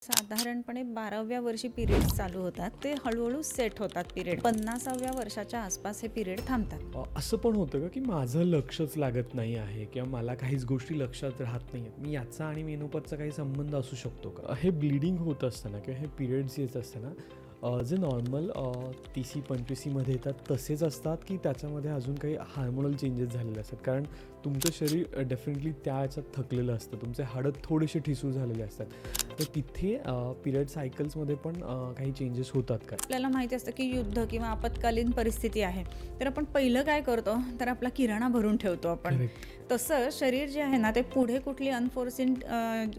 साधारणपणे 12व्या वर्षी पिरियड्स चालू होतात, ते हळूहळू सेट होतात पिरियड. 50व्या वर्षाच्या आसपास हे पिरियड थांबतात. असं पण होतं का की माझं लक्षच लागत नाही आहे किंवा मला काहीच गोष्टी लक्षात राहत नाही आहेत, मी याचा आणि मेनोपॉजचा काही संबंध असू शकतो का? हे ब्लिडिंग होत असताना किंवा हे पिरियड्स येत असताना जे नॉर्मल 30-35मध्ये येतात तसेच असतात की त्याच्यामध्ये अजून काही हार्मोनल चेंजेस झालेले असतात? कारण तुमचं शरीर डेफिनेटली त्या ह्याच्यात थकलेलं असतं, तुमचे हाडं थोडेसे ठिसूळ झालेले असतात, तर तिथे पिरियड सायकल्समध्ये पण काही चेंजेस होतात का? आपल्याला माहिती असतं की युद्ध किंवा आपत्कालीन परिस्थिती आहे, तर आपण पहिलं काय करतो, तर आपला किराणा भरून ठेवतो आपण. तसं शरीर जे आहे ना, ते पुढे कुठली अनफोर्सिन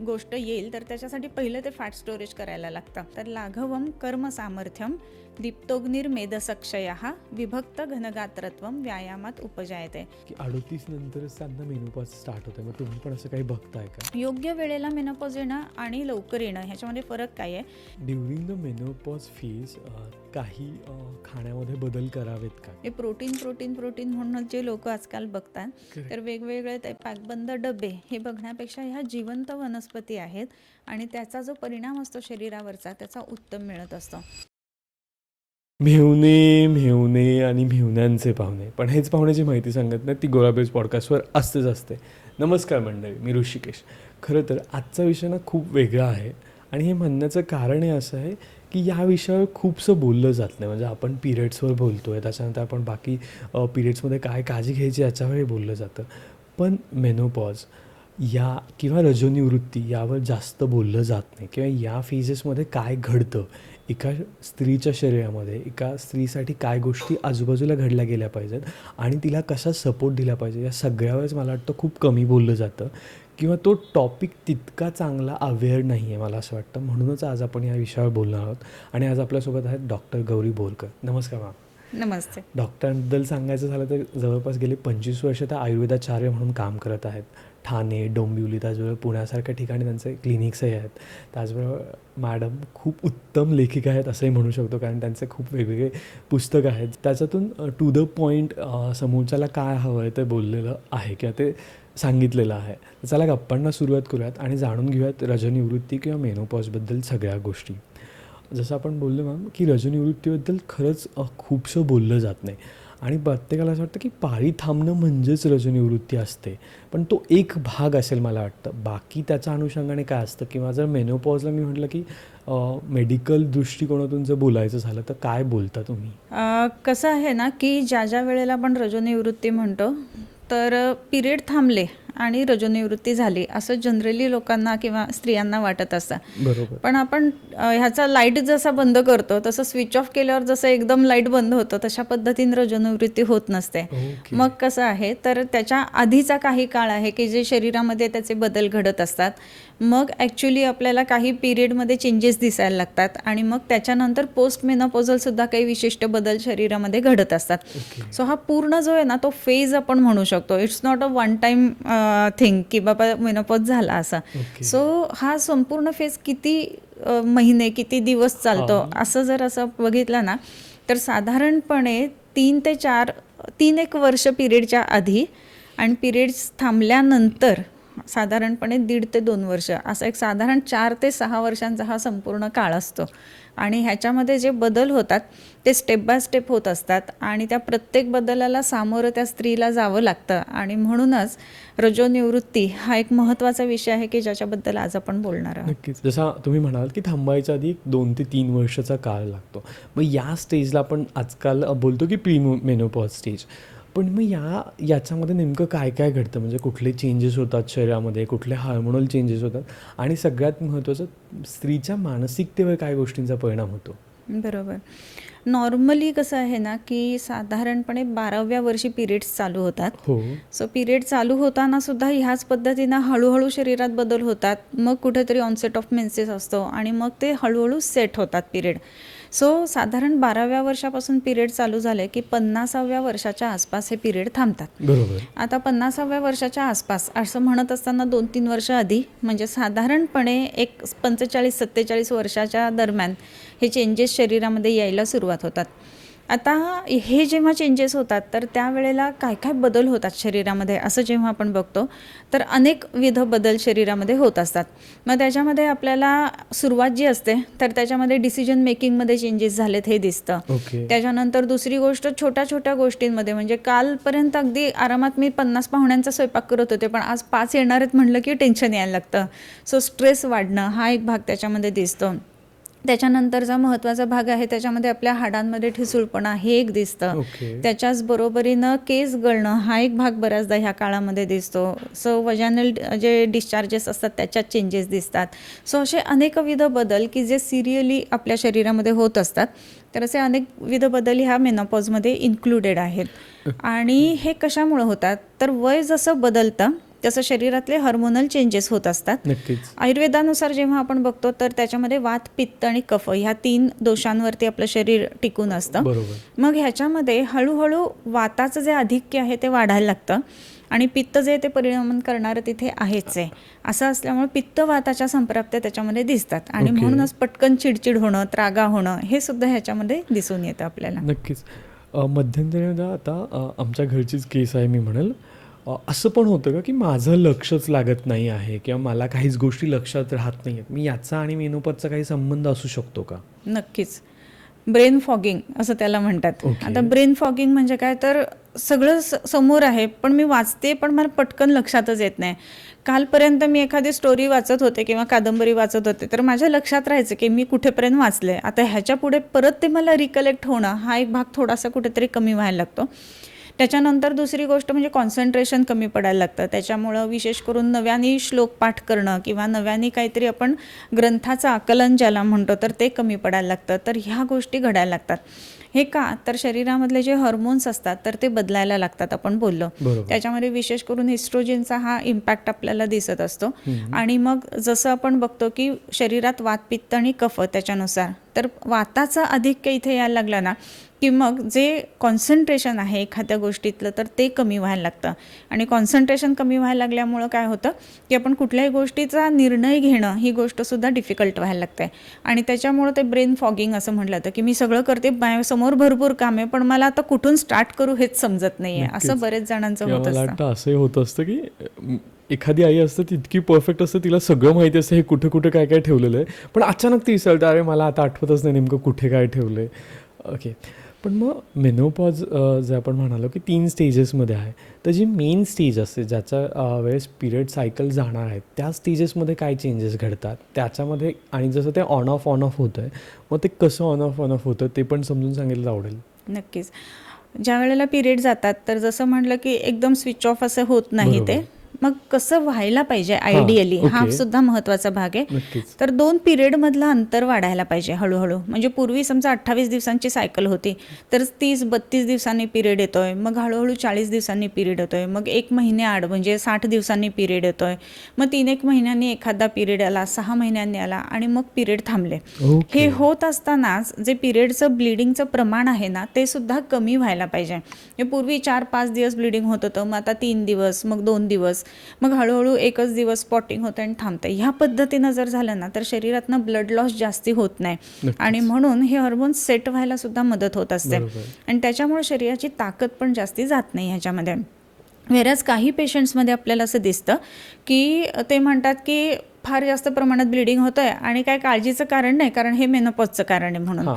गोष्ट येईल तर त्याच्यासाठी पहिलं ते फॅट स्टोरेज करायला लागतं. तर लाघवम कर्म सामर्थ्यम दीप्तोग्निर्मेधसक्षयः विभक्त घनगात्रत्वम व्यायामात उपजायते. की 38 नंतरच त्यांना मेनोपॉज स्टार्ट होतं, मग तुम्ही पण असं काही बघताय का? योग्य वेळेला मेनोपॉज येणं आणि लवकर येणं ह्याच्यामध्ये फरक काय आहे? ड्युरिंग द मेनोपॉज फेज काही खाण्यामध्ये बदल करावेत का? हे प्रोटीन प्रोटीन प्रोटीन म्हणून जे लोक आजकाल बघतात, तर वेगवेगळे ते पॅकबंद डबे हे बघण्यापेक्षा ह्या जिवंत वनस्पती आहेत आणि त्याचा जो परिणाम असतो शरीरावरचा त्याचा उत्तम मिळत असतो. मेहुणे आणि मेहुण्यांचे पाहुणे, पण हेच पाहुण्याची माहिती सांगत नाही ती गोराबेज पॉडकास्टवर असतेच असते. नमस्कार मंडळी, मी ऋषिकेश. खरं तर आजचा विषय ना खूप वेगळा आहे आणि हे म्हणण्याचं कारण हे असं आहे की या विषयावर खूपसं बोललं जात नाही. म्हणजे आपण पिरियड्सवर बोलतो आहे, त्याच्यानंतर आपण बाकी पिरियड्समध्ये काय काळजी घ्यायची याच्यावरही बोललं जातं, पण मेनोपॉज या किंवा रजोनिवृत्ती यावर जास्त बोललं जात नाही. किंवा या फेजेसमध्ये काय घडतं, एका स्त्रीच्या शरीरामध्ये एका स्त्रीसाठी काय गोष्टी आजूबाजूला घडल्या गेल्या पाहिजेत आणि तिला कसा सपोर्ट दिला पाहिजे, या सगळ्यावेळेस मला वाटतं खूप कमी बोललं जातं किंवा तो टॉपिक तितका चांगला अवेअर नाही आहे मला असं वाटतं. म्हणूनच आज आपण या विषयावर बोलणार आहोत आणि आज आपल्यासोबत आहेत डॉक्टर गौरी बोरकर. नमस्कार मॅम. नमस्ते. डॉक्टरांबद्दल सांगायचं झालं तर जवळपास गेले 25 वर्ष त्या आयुर्वेदाचार्य म्हणून काम करत आहेत. ठाणे, डोंबिवली, त्याचबरोबर पुण्यासारख्या ठिकाणी त्यांचे क्लिनिक्सही आहेत. त्याचबरोबर मॅडम खूप उत्तम लेखिका आहेत असंही म्हणू शकतो, कारण त्यांचे खूप वेगवेगळे पुस्तकं आहेत. त्याच्यातून टू द पॉईंट समोरच्याला काय हवं आहे ते बोललेलं आहे किंवा ते सांगितलेलं आहे. चला गप्पांना सुरुवात करूयात आणि जाणून घेऊयात रजोनिवृत्ती किंवा मेनोपॉजबद्दल सगळ्या गोष्टी. जसं आपण बोललो मॅम की रजोनिवृत्तीबद्दल खरंच खूपसं बोललं जात नाही आणि प्रत्येकाला असं वाटतं की पाळी थांबणं म्हणजेच रजोनिवृत्ती असते, पण तो एक भाग असेल मला वाटतं. बाकी त्याच्या अनुषंगाने काय असतं किंवा जर मेनोपॉजला मी म्हटलं की मेडिकल दृष्टिकोनातून जर बोलायचं झालं तर काय बोलता तुम्ही? कसं आहे ना की ज्या वेळेला आपण रजोनिवृत्ती म्हणतो तर पिरियड थांबले आणि रजोनिवृत्ती झाली असं जनरली लोकांना किंवा स्त्रियांना वाटत असतं. बरोबर. पण आपण ह्याचा लाईट जसा बंद करतो तसं स्विच ऑफ केल्यावर जसं एकदम लाईट बंद होतं तशा पद्धतीने रजोनिवृत्ती होत नसते. मग कसं आहे तर त्याच्या आधीचा काही काळ आहे की जे शरीरामध्ये त्याचे बदल घडत असतात. मग ॲक्च्युली आपल्याला काही पिरियडमध्ये चेंजेस दिसायला लागतात आणि मग त्याच्यानंतर पोस्ट मेनोपॉझल सुद्धा काही विशिष्ट बदल शरीरामध्ये घडत असतात. सो हा पूर्ण जो आहे ना तो फेज आपण म्हणू शकतो. It's not a one time thing की बाबा मेनोपॉज झाला असा. सो हा संपूर्ण फेज किती महिने किती दिवस चालतो असं जर असं बघितलं ना तर साधारणपणे 3 ते 4 वर्ष पिरियडच्या आधी आणि पिरियड्स थांबल्यानंतर साधारणपणे 1.5 ते 2 वर्ष असा एक साधारण 4 ते 6 वर्षांचा हा संपूर्ण काळ असतो आणि ह्याच्यामध्ये जे बदल होतात ते स्टेप बाय स्टेप होत असतात आणि त्या प्रत्येक बदलाला सामोरं त्या स्त्रीला जावं लागतं आणि म्हणूनच रजोनिवृत्ती हा एक महत्त्वाचा विषय आहे की ज्याच्याबद्दल आज आपण बोलणार आहोत. नक्कीच. जसा तुम्ही म्हणाल की थांबायच्या आधी 2 ते 3 वर्षाचा काळ लागतो, मग या स्टेजला आपण आजकाल बोलतो की प्री मेनोपॉज स्टेज. पण मग याच्यामध्ये नेमकं काय काय घडतं, म्हणजे कुठले चेंजेस होतात शरीरामध्ये, कुठले हार्मोनल चेंजेस होतात आणि सगळ्यात महत्त्वाचं स्त्रीच्या मानसिकतेवर काय गोष्टींचा परिणाम होतो? बरोबर. नॉर्मली कसं आहे ना की साधारणपणे 12व्या वर्षी पिरियड्स चालू होतात. सो पिरियड चालू होताना सुद्धा ह्याच पद्धतीनं हळूहळू शरीरात बदल होतात. मग कुठेतरी ऑनसेट ऑफ मेन्सेस असतो आणि मग ते हळूहळू सेट होतात पिरियड. सो साधारण 12व्या वर्षापासून पिरियड चालू झाले की 50व्या वर्षाच्या आसपास हे पिरियड थांबतात. बरोबर. आता 50व्या वर्षाच्या आसपास असं म्हणत असताना 2-3 वर्ष आधी म्हणजे साधारणपणे एक 45-47 वर्षाच्या दरम्यान हे चेंजेस शरीरामध्ये यायला सुरुवात होतात. आता हे जेव्हा चेंजेस होतात तर त्यावेळेला काय काय बदल होतात शरीरामध्ये असं जेव्हा आपण बघतो तर अनेकविध बदल शरीरामध्ये होत असतात. मग त्याच्यामध्ये आपल्याला सुरुवात जी असते तर त्याच्यामध्ये डिसिजन मेकिंगमध्ये चेंजेस झालेत हे दिसतं. ओके. त्याच्यानंतर दुसरी गोष्ट छोट्या छोट्या गोष्टींमध्ये, म्हणजे कालपर्यंत अगदी आरामात मी 50 पाहुण्यांचा स्वयंपाक करत होते, पण आज 5 येणार आहेत म्हटलं की टेन्शन यायला लागतं. सो स्ट्रेस वाढणं हा एक भाग त्याच्यामध्ये दिसतो. त्याच्यानंतरचा महत्त्वाचा भाग आहे त्याच्यामध्ये आपल्या हाडांमध्ये ठिसूळपणा हे एक दिसतं. ओके. त्याच्याच बरोबरीनं केस गळणं हा एक भाग बऱ्याचदा ह्या काळामध्ये दिसतो. सो वजानल जे डिस्चार्जेस असतात त्याच्यात चेंजेस दिसतात. सो असे अनेकविध बदल की जे सिरियली आपल्या शरीरामध्ये होत असतात. तर असे अनेकविध बदल ह्या मेनोपॉजमध्ये इन्क्लुडेड आहेत. आणि हे कशामुळे होतात तर वय जसं बदलतं तसं शरीरातले हार्मोनल चेंजेस होत असतात. नक्कीच. आयुर्वेदानुसार जेव्हा आपण बघतो तर त्याच्यामध्ये वात, पित्त आणि कफ ह्या 3 दोषांवरती आपलं शरीर टिकून असतं. बरोबर. मग ह्याच्यामध्ये हळूहळू वाताचं जे आधिक्य आहे ते वाढायला लागतं आणि पित्त जे ते परिणाम करणारं तिथे आहेच आहे. असं असल्यामुळे पित्त वाताच्या संप्राप्त्या त्याच्यामध्ये दिसतात आणि ओके. म्हणूनच पटकन चिडचिड होणं, त्रागा होणं हे सुद्धा ह्याच्यामध्ये दिसून येतं आपल्याला. नक्कीच. मध्यंतरी आता आमच्या घरचीच केस आहे मी म्हणेल. असं पण होतं का की माझं लक्षच लागत नाही आहे किंवा मला काहीच गोष्टी लक्षात राहत नाही आहेत, मी याचा आणि मेनोपॉजचा काही संबंध असू शकतो का? नक्कीच. ब्रेन फॉगिंग असं त्याला म्हणतात. ओके. आता ब्रेन फॉगिंग म्हणजे काय तर सगळं समोर आहे पण मी वाचते पण मला पटकन लक्षातच येत नाही. कालपर्यंत मी एखादी स्टोरी वाचत होते किंवा कादंबरी वाचत होते तर माझ्या लक्षात राहायचं की मी कुठेपर्यंत वाचले. आता ह्याच्या पुढे परत ते मला रिकलेक्ट होणं हा एक भाग थोडासा कुठेतरी कमी व्हायला लागतो. त्याच्यानंतर दुसरी गोष्ट म्हणजे कॉन्सन्ट्रेशन कमी पडायला लागतं. त्याच्यामुळं विशेष करून नव्याने श्लोक पाठ करणं किंवा नव्याने काहीतरी आपण ग्रंथाचं आकलन ज्याला म्हणतो तर ते कमी पडायला लागतं. तर ह्या गोष्टी घडायला लागतात. हे का तर शरीरामधले जे हॉर्मोन्स असतात तर ते बदलायला लागतात आपण बोललो. बरोबर. त्याच्यामध्ये विशेष करून इस्ट्रोजनचा हा इम्पॅक्ट आपल्याला दिसत असतो. आणि मग जसं आपण बघतो की शरीरात वात, पित्त आणि कफ त्याच्यानुसार तर वाताचा आधिक्य इथे यायला लागला ना की मग जे कॉन्सन्ट्रेशन आहे एखाद्या गोष्टीतलं तर ते कमी व्हायला लागतं. आणि कॉन्सन्ट्रेशन कमी व्हायला लागल्यामुळं काय होतं की आपण कुठल्याही गोष्टीचा निर्णय घेणं ही गोष्टसुद्धा डिफिकल्ट व्हायला लागते. आणि त्याच्यामुळं ते ब्रेन फॉगिंग असं म्हटलं जातं की मी सगळं करते, माझ्यासमोर भरपूर काम आहे पण मला आता कुठून स्टार्ट करू हेच समजत नाही आहे. असं बरेच जणांचं किंवा होत मला असतं. वाटतं असंही होत असतं की एखादी आई असते ती इतकी परफेक्ट असते, तिला सगळं माहिती असतं हे कुठे कुठे काय काय ठेवलेलं आहे, पण अचानक ती विसरते, अरे मला आता आठवतच नाही नेमकं कुठे काय ठेवलं आहे. ओके. पण मग मेनोपॉज जे आपण म्हणालो की 3 स्टेजेसमध्ये आहे, तर जी मेन स्टेज असते ज्याच्या वेळेस पिरियड सायकल जाणार आहे त्या स्टेजेसमध्ये काय चेंजेस घडतात त्याच्यामध्ये, आणि जसं ते ऑन ऑफ होतं आहे मग ते कसं ऑन ऑफ होतं ते पण समजून सांगितलं आवडेल. नक्कीच. ज्या वेळेला पिरियड जातात तर जसं म्हटलं की एकदम स्विच ऑफ असं होत नाही बरोबर. ते. मग कसं व्हायला पाहिजे आयडियली हा ओके. सुद्धा महत्त्वाचा भाग आहे. नक्कीच. तर 2 पिरियडमधलं अंतर वाढायला पाहिजे हळूहळू. म्हणजे पूर्वी समजा 28 दिवसांची सायकल होती तर 30-32 दिवसांनी पिरियड येतोय, मग हळूहळू 40 दिवसांनी पिरियड येतोय, मग 1 महिन्याआड म्हणजे 60 दिवसांनी पिरियड येतोय, मग 3-1 महिन्यांनी एखादा पिरियड आला, 6 महिन्यांनी आला आणि मग पिरियड थांबले. ओके. हे होत असतानाच जे पिरियडचं ब्लिडिंगचं प्रमाण आहे ना ते सुद्धा कमी व्हायला पाहिजे. हे पूर्वी 4-5 दिवस ब्लिडिंग होत होतं, मग आता 3 दिवस, मग 2 दिवस, मग हळूहळू 1च दिवस स्पॉटिंग होतं आणि थांबतं. ह्या पद्धतीनं जर झालं ना तर शरीरातनं ब्लड लॉस जास्ती होत नाही. नक्कीच. आणि म्हणून हे हार्मोन्स सेट व्हायला सुद्धा मदत होत असते. बरोबर. आणि त्याच्यामुळे शरीराची ताकद पण जास्ती जात नाही ह्याच्यामध्ये. वेरॅज काही पेशंट्समध्ये आपल्याला असं दिसतं की ते म्हणतात की फार जास्त प्रमाणात ब्लिडिंग होतं आहे आणि काय काळजीचं कारण नाही, कारण हे मेनोपॉजचं कारण आहे म्हणून. हां.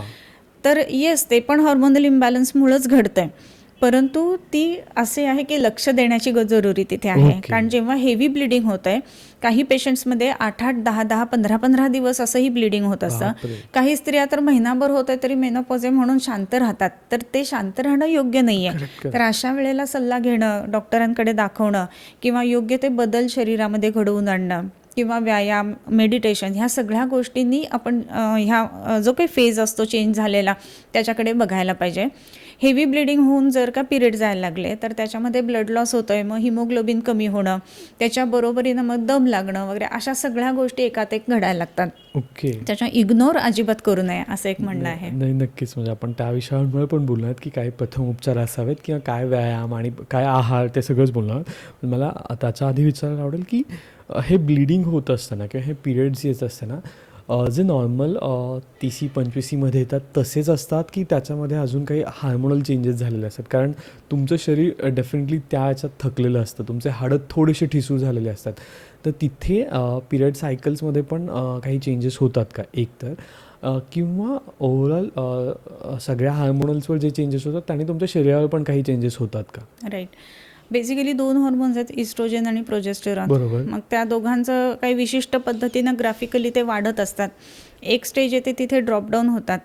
तर येस ते पण हार्मोनल इम्बॅलन्समुळंच घडतं आहे. परंतु ती असे आहे की लक्ष देण्याची जरुरी तिथे आहे. ओके. कारण जेव्हा हेवी ब्लिडिंग होतं आहे काही पेशंट्समध्ये 8-8, 10-10, 15-15 दिवस असंही ब्लिडिंग होत असतं. बापरे. काही स्त्रिया तर महिनाभर होत आहे तरी मेनोपॉज आहे म्हणून शांत राहतात. तर ते शांत राहणं योग्य नाही आहे. Correct. तर अशा वेळेला सल्ला घेणं, डॉक्टरांकडे दाखवणं किंवा योग्य ते बदल शरीरामध्ये घडवून आणणं किंवा व्यायाम, मेडिटेशन ह्या सगळ्या गोष्टींनी आपण ह्या जो काही फेज असतो चेंज झालेला त्याच्याकडे बघायला पाहिजे. हेवी ब्लिडिंग होऊन जर का पिरियड जायला लागले तर त्याच्यामध्ये ब्लड लॉस होतोय, मग हिमोग्लोबिन कमी होणं, त्याच्याबरोबरीनं मग दम लागणं वगैरे अशा सगळ्या गोष्टी एकात एक घडायला लागतात. ओके. त्याच्या इग्नोर अजिबात करू नये असं एक म्हणणं आहे. नाही, नक्कीच. म्हणजे आपण त्या विषयांमुळे पण बोलणार की काय प्रथम उपचार असावेत किंवा काय व्यायाम आणि काय आहार ते सगळंच बोलणार. पण मला त्याच्या आधी विचारायला आवडेल की हे ब्लिडिंग होत असताना किंवा हे पिरियड्स येत असताना जे नॉर्मल 30-35मध्ये येतात तसेच असतात की त्याच्यामध्ये अजून काही हार्मोनल चेंजेस झालेले असतात? कारण तुमचं शरीर डेफिनेटली त्या याच्यात थकलेलं असतं, तुमचे हाडं थोडेसे ठिसूळ झालेले असतात, तर तिथे पिरियड सायकल्समध्ये पण काही चेंजेस होतात का एक तर? किंवा ओव्हरऑल सगळ्या हार्मोनल्सवर जे चेंजेस होतात त्याने तुमच्या शरीरावर पण काही चेंजेस होतात का? राईट. बेसिकली 2 हॉर्मोन्स आहेत, इस्ट्रोजन आणि प्रोजेस्टेरॉन. बरोबर. मग त्या दोघांचं काही विशिष्ट पद्धतीनं ग्राफिकली ते वाढत असतात. एक स्टेज येते तिथे ड्रॉपडाऊन होतात.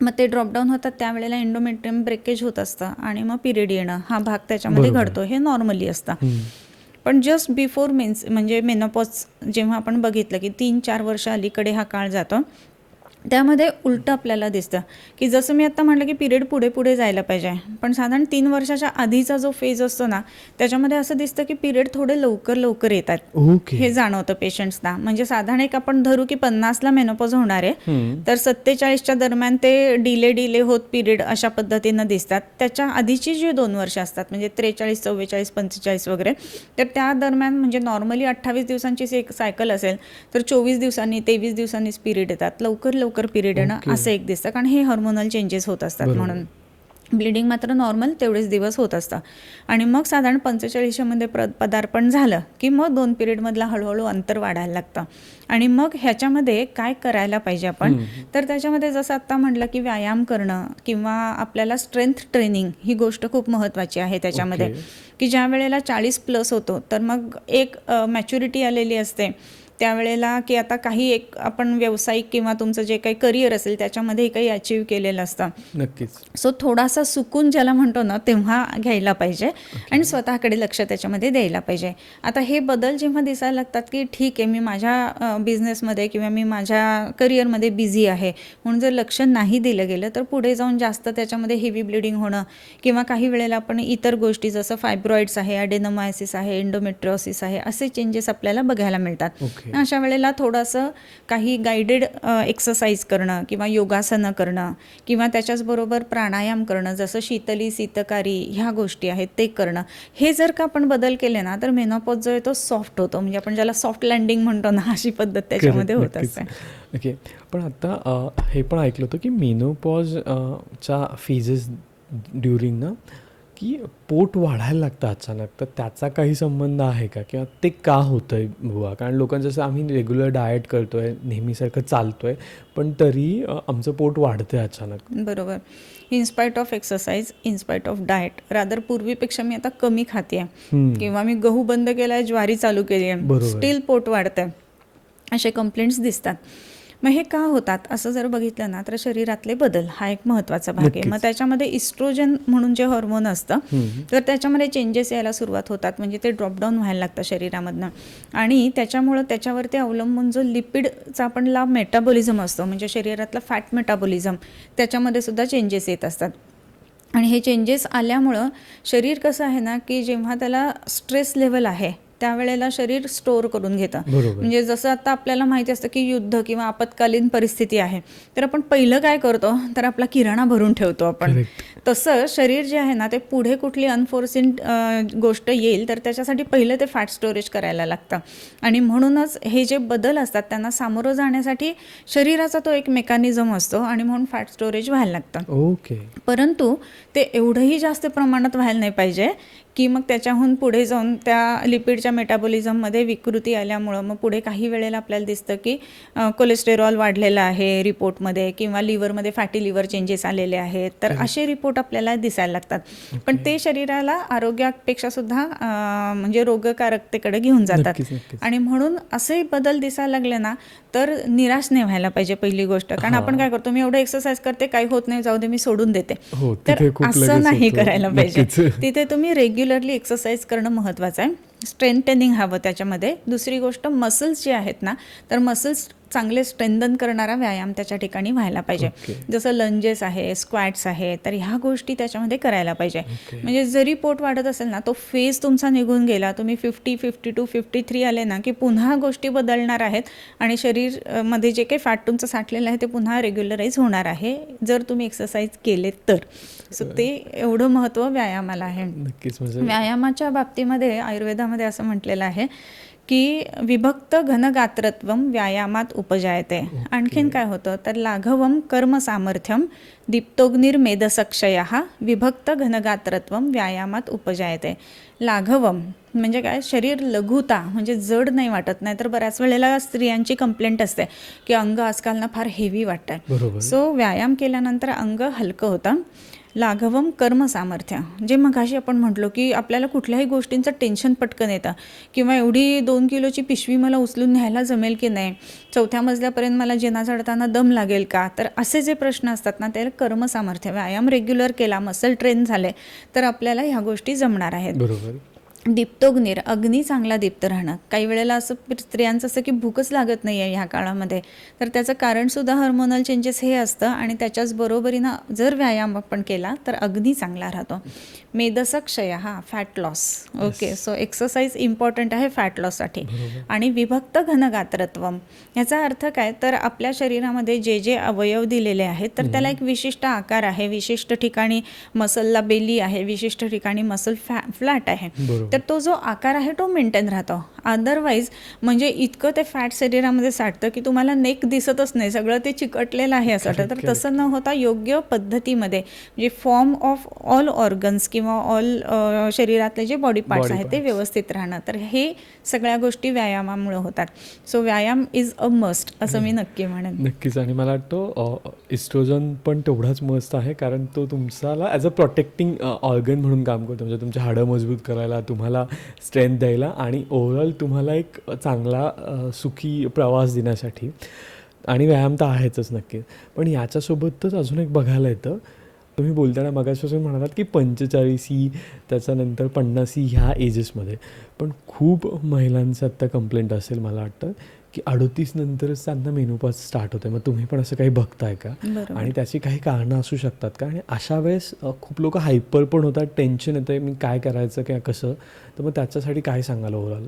मग ते ड्रॉपडाऊन होतात त्यावेळेला एंडोमेट्रियम ब्रेकेज होत असतं आणि मग पिरियड येणं हा भाग त्याच्यामध्ये बरोबर. घडतो. हे नॉर्मली असतं. हम्म. पण जस्ट बिफोर मेन्स म्हणजे मेनोपॉज जेव्हा आपण बघितलं की 3-4 वर्ष अलीकडे हा काळ जातो, त्यामध्ये उलटं आपल्याला दिसतं की जसं मी आत्ता म्हटलं की पिरियड पुढे पुढे जायला पाहिजे, पण साधारण 3 वर्षाच्या आधीचा जो फेज असतो ना त्याच्यामध्ये असं दिसतं की पिरियड थोडे लवकर लवकर येतात. ओके. हे जाणवतं पेशंट्सना. म्हणजे साधारण एक आपण धरू की 50ला मेनोपॉज होणार आहे, हम्म. तर 47च्या दरम्यान ते डिले होत पिरियड अशा पद्धतीनं दिसतात. त्याच्या आधीची जी 2 वर्ष असतात म्हणजे 43, 44, 45 वगैरे, तर त्या दरम्यान म्हणजे नॉर्मली 28 दिवसांची एक सायकल असेल तर 24 दिवसांनी 23 दिवसांनीच पिरियड येतात. लवकर पिरियड येणं ओके. असं एक दिसतं, कारण हे हॉर्मोनल चेंजेस होत असतात. बरोबर. म्हणून ब्लिडिंग मात्र नॉर्मल तेवढेच दिवस होत असतं. आणि मग साधारण 45मध्ये पदार्पण झालं की मग 2 पिरियडमधला हळूहळू अंतर वाढायला लागतं. आणि मग ह्याच्यामध्ये काय करायला पाहिजे आपण, तर त्याच्यामध्ये जसं आत्ता म्हटलं की व्यायाम करणं किंवा आपल्याला स्ट्रेंथ ट्रेनिंग ही गोष्ट खूप महत्त्वाची आहे त्याच्यामध्ये. ओके. की ज्या वेळेला 40+ होतो तर मग एक मॅच्युरिटी आलेली असते त्यावेळेला, की आता काही एक आपण व्यावसायिक किंवा तुमचं जे काही करिअर असेल त्याच्यामध्ये काही अचीव केलेलं असतं. नक्कीच. सो थोडासा सुकून ज्याला म्हणतो ना तेव्हा घ्यायला पाहिजे आणि स्वतःकडे लक्ष त्याच्यामध्ये द्यायला पाहिजे. आता हे बदल जेव्हा दिसायला लागतात की ठीक आहे मी माझ्या बिझनेसमध्ये किंवा मी माझ्या करिअरमध्ये बिझी आहे म्हणून जर लक्ष नाही दिलं गेलं तर पुढे जाऊन जास्त त्याच्यामध्ये हेवी ब्लिडिंग होणं किंवा काही वेळेला आपण इतर गोष्टी जसं फायब्रॉइड्स आहे, ॲडेनोमायसिस आहे, एंडोमेट्रियोसिस आहे, असे चेंजेस आपल्याला बघायला मिळतात. ओके. अशा वेळेला थोडंसं काही गायडेड एक्सरसाइज करणं किंवा योगासनं करणं किंवा त्याच्याचबरोबर प्राणायाम करणं, जसं शीतली शीतकारी ह्या गोष्टी आहेत ते करणं, हे जर का आपण बदल केले ना तर मेनोपॉज जो आहे तो सॉफ्ट होतो. म्हणजे आपण ज्याला सॉफ्ट लँडिंग म्हणतो ना अशी पद्धत त्याच्यामध्ये होत असते. ओके. पण आता हे पण ऐकलं होतं की मेनोपॉज च्या फेजेस ड्युरिंग ना की पोट वाढायला लागतं अचानक, तर त्याचा काही संबंध आहे का किंवा ते का होतं आहे बुवा? कारण लोकांचं जसं आम्ही रेग्युलर डाएट करतो आहे, नेहमीसारखं चालतो आहे, पण तरी आमचं पोट वाढतं आहे अचानक. बरोबर. In spite of exercise, in spite of diet, rather पूर्वीपेक्षा मी आता कमी खाते आहे किंवा मी गहू बंद केला आहे, ज्वारी चालू केली आहे, स्टील पोट वाढतं आहे, असे कंप्लेंट्स दिसतात. मग हे का होतात असं जर बघितलं ना तर शरीरातले बदल हा एक महत्त्वाचा भाग आहे. मग त्याच्यामध्ये इस्ट्रोजन म्हणून जे हॉर्मोन असतं तर त्याच्यामध्ये चेंजेस यायला सुरुवात होतात, म्हणजे ते ड्रॉपडाऊन व्हायला लागतं शरीरामधनं. आणि त्याच्यामुळं त्याच्यावरती अवलंबून जो लिपिडचा आपणला मेटाबॉलिझम असतो म्हणजे शरीरातला फॅट मेटाबॉलिझम, त्याच्यामध्ये सुद्धा चेंजेस येत असतात. आणि हे चेंजेस आल्यामुळं शरीर कसं आहे ना की जेव्हा त्याला स्ट्रेस लेवल आहे त्यावेळेला शरीर स्टोअर करून घेतं. म्हणजे जसं आता आपल्याला माहिती असतं की युद्ध किंवा आपत्कालीन परिस्थिती आहे तर आपण पहिलं काय करतो तर आपला किराणा भरून ठेवतो आपण. तसं शरीर जे आहे ना ते पुढे कुठली अनफोर्सिन गोष्ट येईल तर त्याच्यासाठी पहिलं ते फॅट स्टोरेज करायला लागतं. आणि म्हणूनच हे जे बदल असतात त्यांना सामोरं जाण्यासाठी शरीराचा तो एक मेकॅनिझम असतो आणि म्हणून फॅट स्टोरेज व्हायला लागतं. ओके. परंतु ते एवढंही जास्त प्रमाणात व्हायला नाही पाहिजे की मग त्याच्याहून पुढे जाऊन त्या लिपिडच्या मेटाबॉलिझममध्ये विकृती आल्यामुळं मग पुढे काही वेळेला आपल्याला दिसतं की कोलेस्टेरॉल वाढलेला आहे रिपोर्टमध्ये किंवा लिव्हरमध्ये फॅटी लिव्हर चेंजेस आलेले आहेत, तर असे रिपोर्ट आपल्याला दिसायला लागतात. पण ते शरीराला आरोग्यापेक्षा सुद्धा म्हणजे रोगकारकतेकडे घेऊन जातात. आणि म्हणून असे बदल दिसायला लागले ना तर निराश नाही व्हायला पाहिजे पहिली गोष्ट. कारण आपण काय करतो, मी एवढं एक्सरसाइज करते काही होत नाही जाऊ दे मी सोडून देते, तर असं नाही करायला पाहिजे. तिथे तुम्ही रेग्युलरली एक्सरसाइज करणं महत्त्वाचं आहे. स्ट्रेंथनिंग हवं त्याच्यामध्ये. दुसरी गोष्ट मसल्स जे आहेत ना तर मसल्स चांगले स्ट्रेंथन करणारा व्यायाम त्याच्या ठिकाणी व्हायला पाहिजे. जसं लंजेस आहे, स्क्वॅट्स आहे, तर ह्या गोष्टी त्याच्यामध्ये करायला पाहिजे. म्हणजे जरी पोट वाढत असेल ना तो फेज तुमचा निघून गेला, तुम्ही 50, 52, 53 आले ना की पुन्हा गोष्टी बदलणार आहेत आणि शरीरमध्ये जे काही फॅट तुमचं साठलेलं आहे ते पुन्हा रेग्युलराईज होणार आहे जर तुम्ही एक्सरसाइज केले तर. सो ते एवढं महत्त्व व्यायामाला आहे. नक्कीच. व्यायामाच्या बाबतीमध्ये आयुर्वेदामध्ये असं म्हटलेलं आहे की विभक्त घनगात्रत्वम व्यायामात उपजायते. आणखीन काय होतं तर लाघवम कर्म सामर्थ्यम दीप्तोग्निर्मेधसक्षयः विभक्त घनगात्रत्वम व्यायामात उपजायते. लाघवम म्हणजे काय, शरीर लघुता म्हणजे जड नाही वाटत. नाही तर बऱ्याच वेळेला स्त्रियांची कंप्लेंट असते की अंग आजकाल ना फार हेवी वाटतंय. बरोबर. सो व्यायाम केल्यानंतर अंग हलकं होतं. लाघवम कर्म सामर्थ्य, जे मगाशी आपण म्हटलो की आपल्याला कुठल्याही गोष्टींचं टेन्शन पटकन येतं किंवा एवढी 2 किलोची पिशवी मला उचलून न्यायला जमेल की नाही, 4थ्या मजल्यापर्यंत मला जिना चढताना दम लागेल का, तर असे जे प्रश्न असतात ना त्याला कर्म सामर्थ्य. व्यायाम रेग्युलर केला, मसल ट्रेन झाले तर आपल्याला ह्या गोष्टी जमणार आहेत. बरोबर. दीप्तोग्निर, अग्नी चांगला दीप्त राहणं. काही वेळेला असं स्त्रियांचं असं की भूकच लागत नाही आहे ह्या काळामध्ये, तर त्याचं कारणसुद्धा हार्मोनल चेंजेस हे असतं. आणि त्याच्याच बरोबरीनं जर व्यायाम आपण केला तर अग्नी चांगला राहतो. मेदसक्षय, हा fat loss. Okay, so exercise important आहे फॅट लॉससाठी. आणि विभक्त घनगात्रत्वम, याचा अर्थ काय तर आपल्या शरीरामध्ये जे जे अवयव दिलेले आहेत तर त्याला एक विशिष्ट आकार आहे, विशिष्ट ठिकाणी मसलला बेली आहे, विशिष्ट ठिकाणी मसल फ्लॅट आहे. तर तो जो आकार आहे तो मेंटेन राहतो. अदरवाईज म्हणजे इतकं ते फॅट शरीरामध्ये साठतं की तुम्हाला नेक दिसतच नाही, सगळं ते चिकटलेलं आहे असं वाटतं. तर तसं न होता योग्य पद्धतीमध्ये म्हणजे फॉर्म ऑफ ऑल ऑर्गन्स किंवा ऑल शरीरातले जे बॉडी पार्ट्स आहेत ते व्यवस्थित राहणं, तर हे सगळ्या गोष्टी व्यायामामुळे होतात. सो व्यायाम इज अ मस्ट असं मी नक्की म्हणेन. नक्कीच. आणि मला वाटतं इस्ट्रोजन पण तेवढाच मस्त आहे, कारण तो तुमच्याला ॲज अ प्रोटेक्टिंग ऑर्गन म्हणून काम करतो. म्हणजे तुमचे हाडं मजबूत करायला, तुम्हाला स्ट्रेंथ द्यायला आणि ओव्हरऑल तुम्हाला एक चांगला सुखी प्रवास देण्यासाठी. आणि व्यायाम तर आहेच नक्की. पण याच्यासोबतच अजून एक बघायला येतं, तुम्ही बोलताना मगाचपासून म्हणालात की 45 त्याच्यानंतर 50 ह्या एजेसमध्ये, पण खूप महिलांचं आत्ता कंप्लेंट असेल मला वाटतं की 38 नंतरच त्यांना मेनोपॉज स्टार्ट होते. मग तुम्ही पण असं काही बघताय का? आणि त्याची काही कारणं असू शकतात का? आणि अशा वेळेस खूप लोक हायपर पण होतात, टेन्शन येतं आहे मी काय करायचं किंवा कसं, तर मग त्याच्यासाठी काय सांगाल ओव्हरऑल?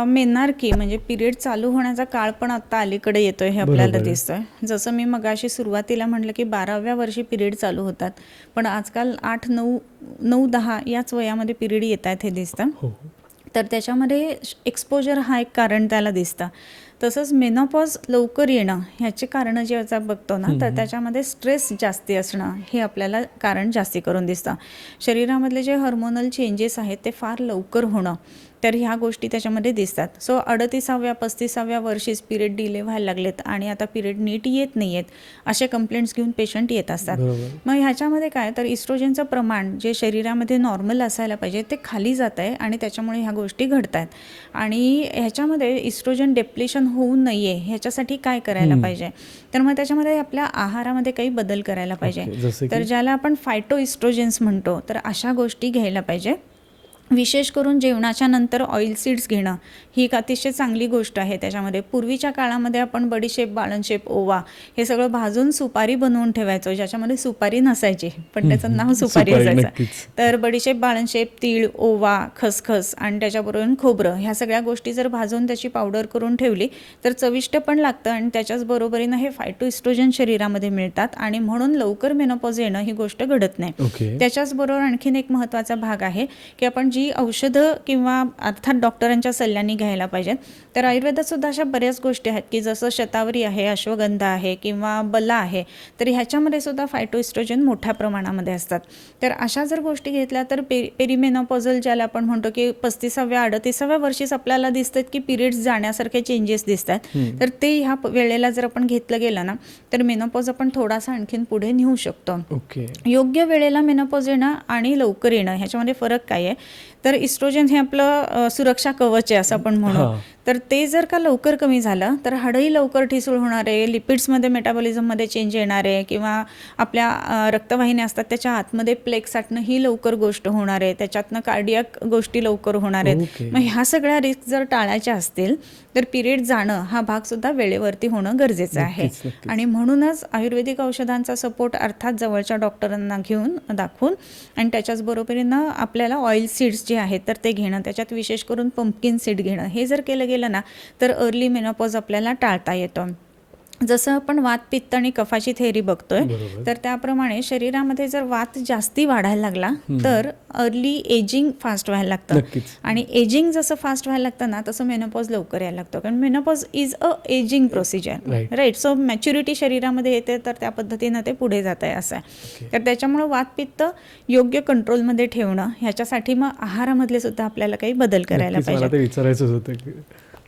मेनार्की म्हणजे पिरियड चालू होण्याचा काळ पण आता अलीकडे येतोय हे आपल्याला दिसतोय. जसं मी मगाशी सुरुवातीला म्हटलं की 12व्या वर्षी पिरियड चालू होतात, पण आजकाल 8, 9, 9, 10 याच वयामध्ये पिरियड येत आहेत हे दिसतं. तर त्याच्यामध्ये एक्सपोजर हा एक कारण त्याला दिसतं. तसंच मेनोपॉज लवकर येणं ह्याचे कारणं जे बघतो ना तर त्याच्यामध्ये स्ट्रेस जास्ती असणं हे आपल्याला कारण जास्ती करून दिसतं. शरीरामधले जे हार्मोनल चेंजेस आहेत ते फार लवकर होणं, तर ह्या गोष्टी त्याच्यामध्ये दिसतात. सो 38व्या 35व्या वर्षीच पिरियड डिले व्हायला लागलेत आणि आता पिरियड नीट येत नाही आहेत असे कंप्लेंट्स घेऊन पेशंट येत असतात. मग ह्याच्यामध्ये काय तर इस्ट्रोजनचं प्रमाण जे शरीरामध्ये नॉर्मल असायला पाहिजे ते खाली जात आहे आणि त्याच्यामुळे ह्या गोष्टी घडत आहेत. आणि ह्याच्यामध्ये इस्ट्रोजन डेप्लेशन होऊ नये ह्याच्यासाठी काय करायला पाहिजे, तर मग त्याच्यामध्ये आपल्या आहारामध्ये काही बदल करायला पाहिजे. तर ज्याला आपण फायटो इस्ट्रोजन्स म्हणतो, तर अशा गोष्टी घ्यायला पाहिजे. विशेष करून जेवणाच्या नंतर ऑइल सीड्स घेणं ही एक अतिशय चांगली गोष्ट आहे. त्याच्यामध्ये पूर्वीच्या काळामध्ये आपण बडीशेप, बाळणशेप, ओवा हे सगळं भाजून सुपारी बनवून ठेवायचो, ज्याच्यामध्ये सुपारी नसायची पण त्याचं नाव सुपारी असायचं. तर बडीशेप, बाळणशेप, तीळ, ओवा, खसखस आणि त्याच्याबरोबर खोबरं ह्या सगळ्या गोष्टी जर भाजून त्याची पावडर करून ठेवली तर चविष्ट पण लागतं आणि त्याच्याच बरोबरीनं हे फायटोइस्ट्रोजन शरीरामध्ये मिळतात आणि म्हणून लवकर मेनोपॉज येणं ही गोष्ट घडत नाही. त्याच्याच बरोबर आणखीन एक महत्त्वाचा भाग आहे की आपण जी औषधं किंवा अर्थात डॉक्टरांच्या सल्ल्याने घ्यायला पाहिजेत. तर आयुर्वेदात सुद्धा अशा बऱ्याच गोष्टी आहेत की जसं शतावरी आहे, अश्वगंधा आहे किंवा बला आहे, तर ह्याच्यामध्ये सुद्धा फायटोइस्ट्रोजन मोठ्या प्रमाणामध्ये असतात. तर अशा जर गोष्टी घेतल्या तर पेरिमेनोपॉझल ज्याला आपण म्हणतो की 35व्या 38व्या वर्षीच आपल्याला दिसतात की पिरियड्स जाण्यासारखे चेंजेस दिसतात, तर ते ह्या वेळेला जर आपण घेतलं गेलं ना तर मेनोपॉज आपण थोडासा आणखीन पुढे नेऊ शकतो. योग्य वेळेला मेनोपॉज येणं आणि लवकर येणं ह्याच्यामध्ये फरक काय आहे, तर इस्ट्रोजन हे आपलं सुरक्षा कवच आहे असं आपण म्हणू. तर ते जर का लवकर कमी झालं तर हाडंही लवकर ठिसूळ होणार आहे, लिपिड्समध्ये मेटाबॉलिझममध्ये चेंज येणार आहे किंवा आपल्या रक्तवाहिन्या असतात त्याच्या आतमध्ये प्लेग साठणं ही लवकर गोष्ट होणार आहे, त्याच्यातनं कार्डियाक गोष्टी लवकर होणार आहेत. मग ह्या सगळ्या रिस्क जर टाळायच्या असतील तर पिरियड जाणं हा भाग सुद्धा वेळेवरती होणं गरजेचं आहे. आणि म्हणूनच आयुर्वेदिक औषधांचा सपोर्ट अर्थात जवळच्या डॉक्टरांना घेऊन दाखवून आणि त्याच्याच बरोबरीनं आपल्याला ऑइल सीड्स जे आहेत तर ते घेणं, त्याच्यात विशेष करून पंपकिन सीड घेणं, हे जर केलं गेलं ना तर अर्ली मेनोपॉज आपल्याला टाळता येतं. जसं आपण वात पित्त आणि कफाची थेअरी बघतोय, बरोबर. तर त्याप्रमाणे शरीरामध्ये जर वात जास्ती वाढायला लागला तर अर्ली एजिंग फास्ट व्हायला लागतं. नक्कीच. आणि एजिंग जसं फास्ट व्हायला लागतं ना, तसं मेनोपॉज लवकर यायला लागतो, कारण menopause is a aging procedure, Right. Right. So maturity शरीरामध्ये येते, तर त्या पद्धतीनं ते पुढे जात आहे असं आहे. तर त्याच्यामुळं वातपित्त योग्य कंट्रोलमध्ये ठेवणं, ह्याच्यासाठी मग आहारामधले सुद्धा आपल्याला काही बदल करायला नक्कीच, मला पाहिजे. ते विचारायचंच होतं की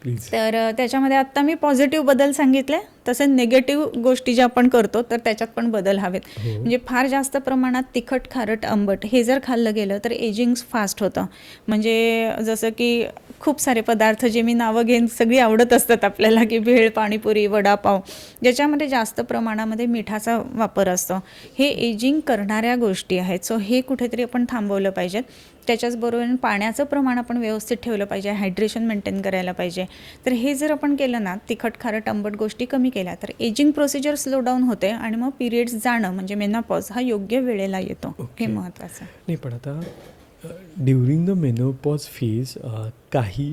प्लीज. तर त्याच्यामध्ये आत्ता मी पॉझिटिव्ह बदल सांगितले, तसे निगेटिव्ह गोष्टी ज्या आपण करतो तर त्याच्यात पण बदल हवेत. म्हणजे फार जास्त प्रमाणात तिखट, खारट, आंबट हे जर खाल्लं गेलं तर एजिंग फास्ट होतं. म्हणजे जसं की खूप सारे पदार्थ जे मी नावं घेईन सगळी आवडत असतात आपल्याला, की भेळ, पाणीपुरी, वडापाव, ज्याच्यामध्ये जास्त प्रमाणामध्ये मिठाचा वापर असतो. हे एजिंग करणाऱ्या गोष्टी आहेत. सो हे कुठेतरी आपण थांबवलं पाहिजेत. त्याच्याचबरोबर पाण्याचं प्रमाण आपण व्यवस्थित ठेवलं पाहिजे, हायड्रेशन मेंटेन करायला पाहिजे. तर हे जर आपण केलं ना, तिखट, खारट, आंबट गोष्टी कमी केल्या, तर एजिंग प्रोसिजर स्लो डाऊन होते आणि मग पिरियड्स जाणं म्हणजे मेनोपॉज हा योग्य वेळेला येतो. हे महत्त्वाचं आहे. नाही, पण आता ड्युरिंग द मेनोपॉज फेज काही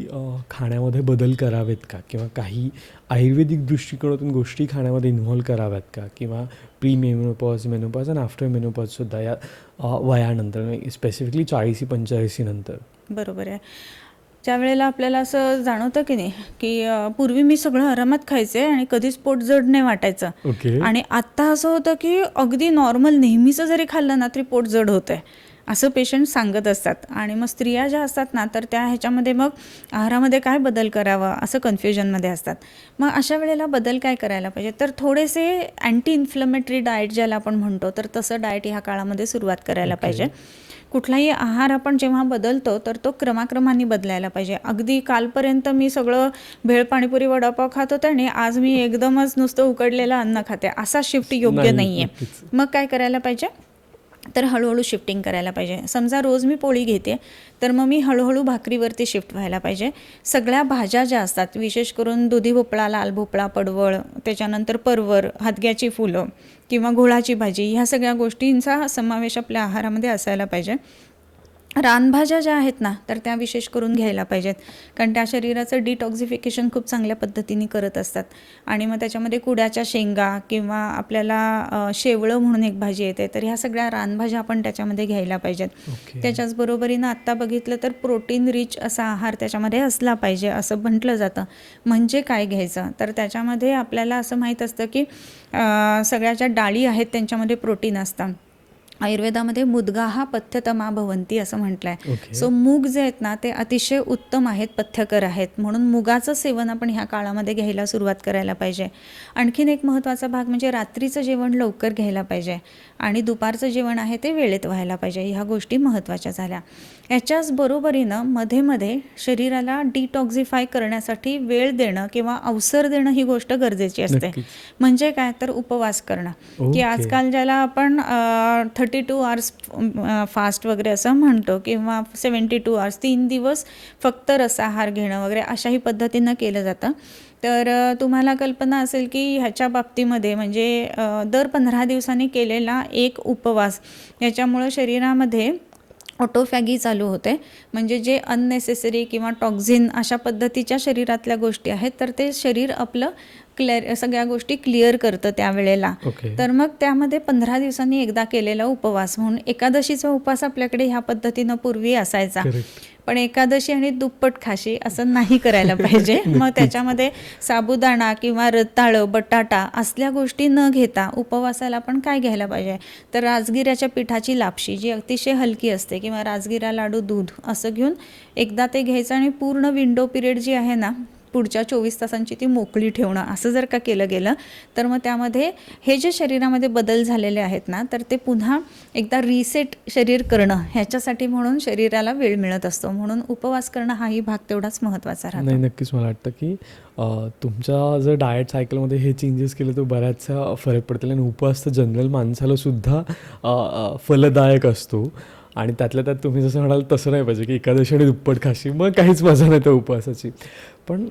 खाण्यामध्ये बदल करावेत का, किंवा काही आयुर्वेदिक दृष्टिकोनातून गोष्टी खाण्यामध्ये इन्व्हॉल्व कराव्यात का, किंवा प्री मेनोपॉज आणि आफ्टर मेनोपॉजसुद्धा या वयानंतर, स्पेसिफिकली 40-45 नंतर? बरोबर आहे. ज्या वेळेला आपल्याला असं जाणवतं की नाही, की पूर्वी मी सगळं आरामात खायचे आणि कधीच पोट जड नाही वाटायचं, ओके. आणि आत्ता असं होतं की अगदी नॉर्मल नेहमीचं जरी खाल्लं ना तरी पोट जड होतं आहे, असं पेशंट सांगत असतात. आणि मग स्त्रिया ज्या असतात ना, तर त्या ह्याच्यामध्ये मग आहारामध्ये काय बदल करावा असं कन्फ्युजनमध्ये असतात. मग अशा वेळेला बदल काय करायला पाहिजे, तर थोडेसे अँटी इन्फ्लमेटरी डाएट ज्याला आपण म्हणतो, तर तसं डाएट ह्या काळामध्ये सुरुवात करायला पाहिजे. कुठलाही आहार आपण जेव्हा बदलतो तर तो क्रमाक्रमाने बदलायला पाहिजे. अगदी कालपर्यंत मी सगळं भेळ, पाणीपुरी, वडापाव खात होते आणि आज मी एकदमच नुसतं उकडलेलं अन्न खाते, असा शिफ्ट योग्य नाही आहे. नक्कीच. मग काय करायला पाहिजे, तर हळूहळू शिफ्टिंग करायला पाहिजे. समजा रोज मी पोळी घेते, तर मग मी हळूहळू भाकरीवरती शिफ्ट व्हायला पाहिजे. सगळ्या भाज्या ज्या असतात, विशेष करून दुधी भोपळा, लाल भोपळा, पडवळ, त्याच्यानंतर परवर, हादग्याची फुलं किंवा घोळाची भाजी, ह्या सगळ्या गोष्टींचा समावेश आपल्या आहारामध्ये असायला पाहिजे. रानभाज्या ज्या आहेत ना, तर त्या विशेष करून घ्यायला पाहिजेत, कारण त्या शरीराचं डिटॉक्सिफिकेशन खूप चांगल्या पद्धतीने करत असतात. आणि मग त्याच्यामध्ये कुड्याच्या शेंगा किंवा आपल्याला शेवळं म्हणून एक भाजी येते, तर ह्या सगळ्या रानभाज्या आपण त्याच्यामध्ये घ्यायला पाहिजेत. ओके. त्याच्याच बरोबरीनं आत्ता बघितलं तर प्रोटीन रिच असा आहार त्याच्यामध्ये असला पाहिजे असं म्हटलं जातं. म्हणजे काय घ्यायचं, तर त्याच्यामध्ये आपल्याला असं माहीत असतं की सगळ्या ज्या डाळी आहेत त्यांच्यामध्ये प्रोटीन असतं. आयुर्वेदामध्ये मुद्गाहा पथ्यतमा भवंती असं म्हटलं आहे. ओके. सो मूग जे आहेत ना, ते अतिशय उत्तम आहेत, पथ्यकर आहेत, म्हणून मुगाचं सेवन आपण ह्या काळामध्ये घ्यायला सुरुवात करायला पाहिजे. आणखीन एक महत्त्वाचा भाग म्हणजे रात्रीचं जेवण लवकर घ्यायला पाहिजे आणि दुपारचं जेवण आहे ते वेळेत व्हायला पाहिजे. ह्या गोष्टी महत्त्वाच्या झाल्या. याच्याच बरोबरीनं मध्ये मध्ये शरीराला डिटॉक्झिफाय करण्यासाठी वेळ देणं किंवा अवसर देणं ही गोष्ट गरजेची असते. नक्कीच. म्हणजे काय, तर उपवास करणं, की ओके. आजकाल ज्याला आपण 32 आवर्स फास्ट वगैरे असं म्हणतो, किंवा 72 आवर्स, 3 दिवस फक्त रसाहार घेणं वगैरे अशाही पद्धतीनं केलं जातं. तर तुम्हाला कल्पना असेल की ह्याच्या बाबतीमध्ये म्हणजे दर 15 दिवसांनी केलेला एक उपवास याच्यामुळं शरीरामध्ये ऑटोफॅगी चालू होते. म्हणजे जे अननेसेसरी किंवा टॉक्झिन अशा पद्धतीच्या शरीरातल्या गोष्टी आहेत, तर ते शरीर आपलं सगळ्या गोष्टी क्लिअर करतं त्यावेळेला. ओके. तर मग त्यामध्ये 15 दिवसांनी एकदा केलेला उपवास म्हणून एकादशीचा उपवास आपल्याकडे ह्या पद्धतीनं पूर्वी असायचा. करेक्ट. पण एकादशी आणि दुप्पट खाशी असं नाही करायला पाहिजे. मग त्याच्यामध्ये साबुदाणा किंवा रताळं, बटाटा असल्या गोष्टी न घेता उपवासाला आपण काय घ्यायला पाहिजे, तर राजगिऱ्याच्या पिठाची लापशी जी अतिशय हलकी असते, किंवा राजगिरा लाडू दूध असं घेऊन एकदा ते घ्यायचं आणि पूर्ण विंडो पिरियड जी आहे ना, पुढच्या 24 तासांची ती मोकळी ठेवणं. असं जर का केलं गेलं तर मग त्यामध्ये हे जे शरीरामध्ये बदल झालेले आहेत ना, तर ते पुन्हा एकदा रिसेट शरीर करणं, ह्याच्यासाठी म्हणून शरीराला वेळ मिळत असतो. म्हणून उपवास करणं हाही भाग तेवढाच महत्त्वाचा राहतो. नाही, नक्कीच मला वाटतं की तुमच्या जर डाएट सायकलमध्ये हे चेंजेस केले तर बऱ्याचसा फरक पडतील. आणि उपवास तर जनरल माणसाला सुद्धा फलदायक असतो. आणि त्यातल्या त्यात तुम्ही जसं म्हणाल तसं नाही पाहिजे की एकादशी आणि दुप्पट खाशी, मग काहीच मजा नाही त्या उपवासाची. पण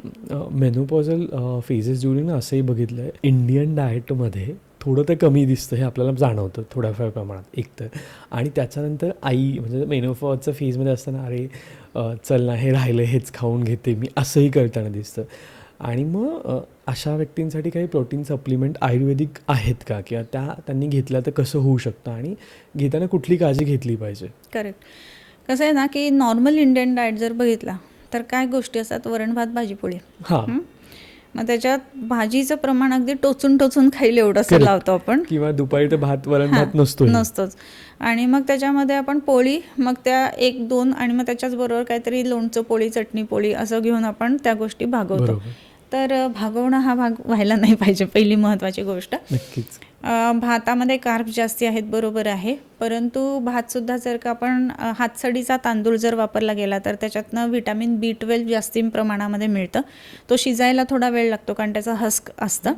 मेनोपॉझल फेजेस ड्युरिंग असंही बघितलं आहे, इंडियन डाएटमध्ये थोडं ते कमी दिसतं हे आपल्याला जाणवतं थोड्याफार प्रमाणात एकतर. आणि त्याच्यानंतर आई म्हणजे मेनोपॉजच्या फेजमध्ये असताना, अरे चल ना हे राहिलं हेच खाऊन घेते मी, असंही करताना दिसतं. आणि मग अशा व्यक्तींसाठी काही प्रोटीन सप्लिमेंट आयुर्वेदिक आहेत का, किंवा त्यांनी घेतल्या तर कसं होऊ शकतं आणि घेताना कुठली काळजी घेतली पाहिजे? करेक्ट. कसं आहे ना की नॉर्मल इंडियन डाएट जर बघितला तर काय गोष्टी असतात, वरण भात भाजी पोळी. हां, मग त्याच्यात भाजीचं प्रमाण अगदी टोचून टोचून खाईल एवढंसं Correct. लावतो आपण. किंवा दुपारी तर वरण भात नसतोच. आणि मग त्याच्यामध्ये आपण पोळी, मग त्या 1-2 आणि मग त्याच्याच बरोबर काहीतरी लोणचं पोळी, चटणी पोळी असं घेऊन आपण त्या गोष्टी भागवतो. बरोबर. तर भागवणं हा भाग व्हायला नाही पाहिजे, पहिली महत्त्वाची गोष्ट. नक्कीच. भातामध्ये कार्ब्स जास्ती आहेत, बरोबर आहे, परंतु भातसुद्धा जर का आपण हातसडीचा तांदूळ जर वापरला गेला तर त्याच्यातनं व्हिटॅमिन B12 जास्ती प्रमाणामध्ये मिळतं. तो शिजायला थोडा वेळ लागतो कारण त्याचं हस्क असतं.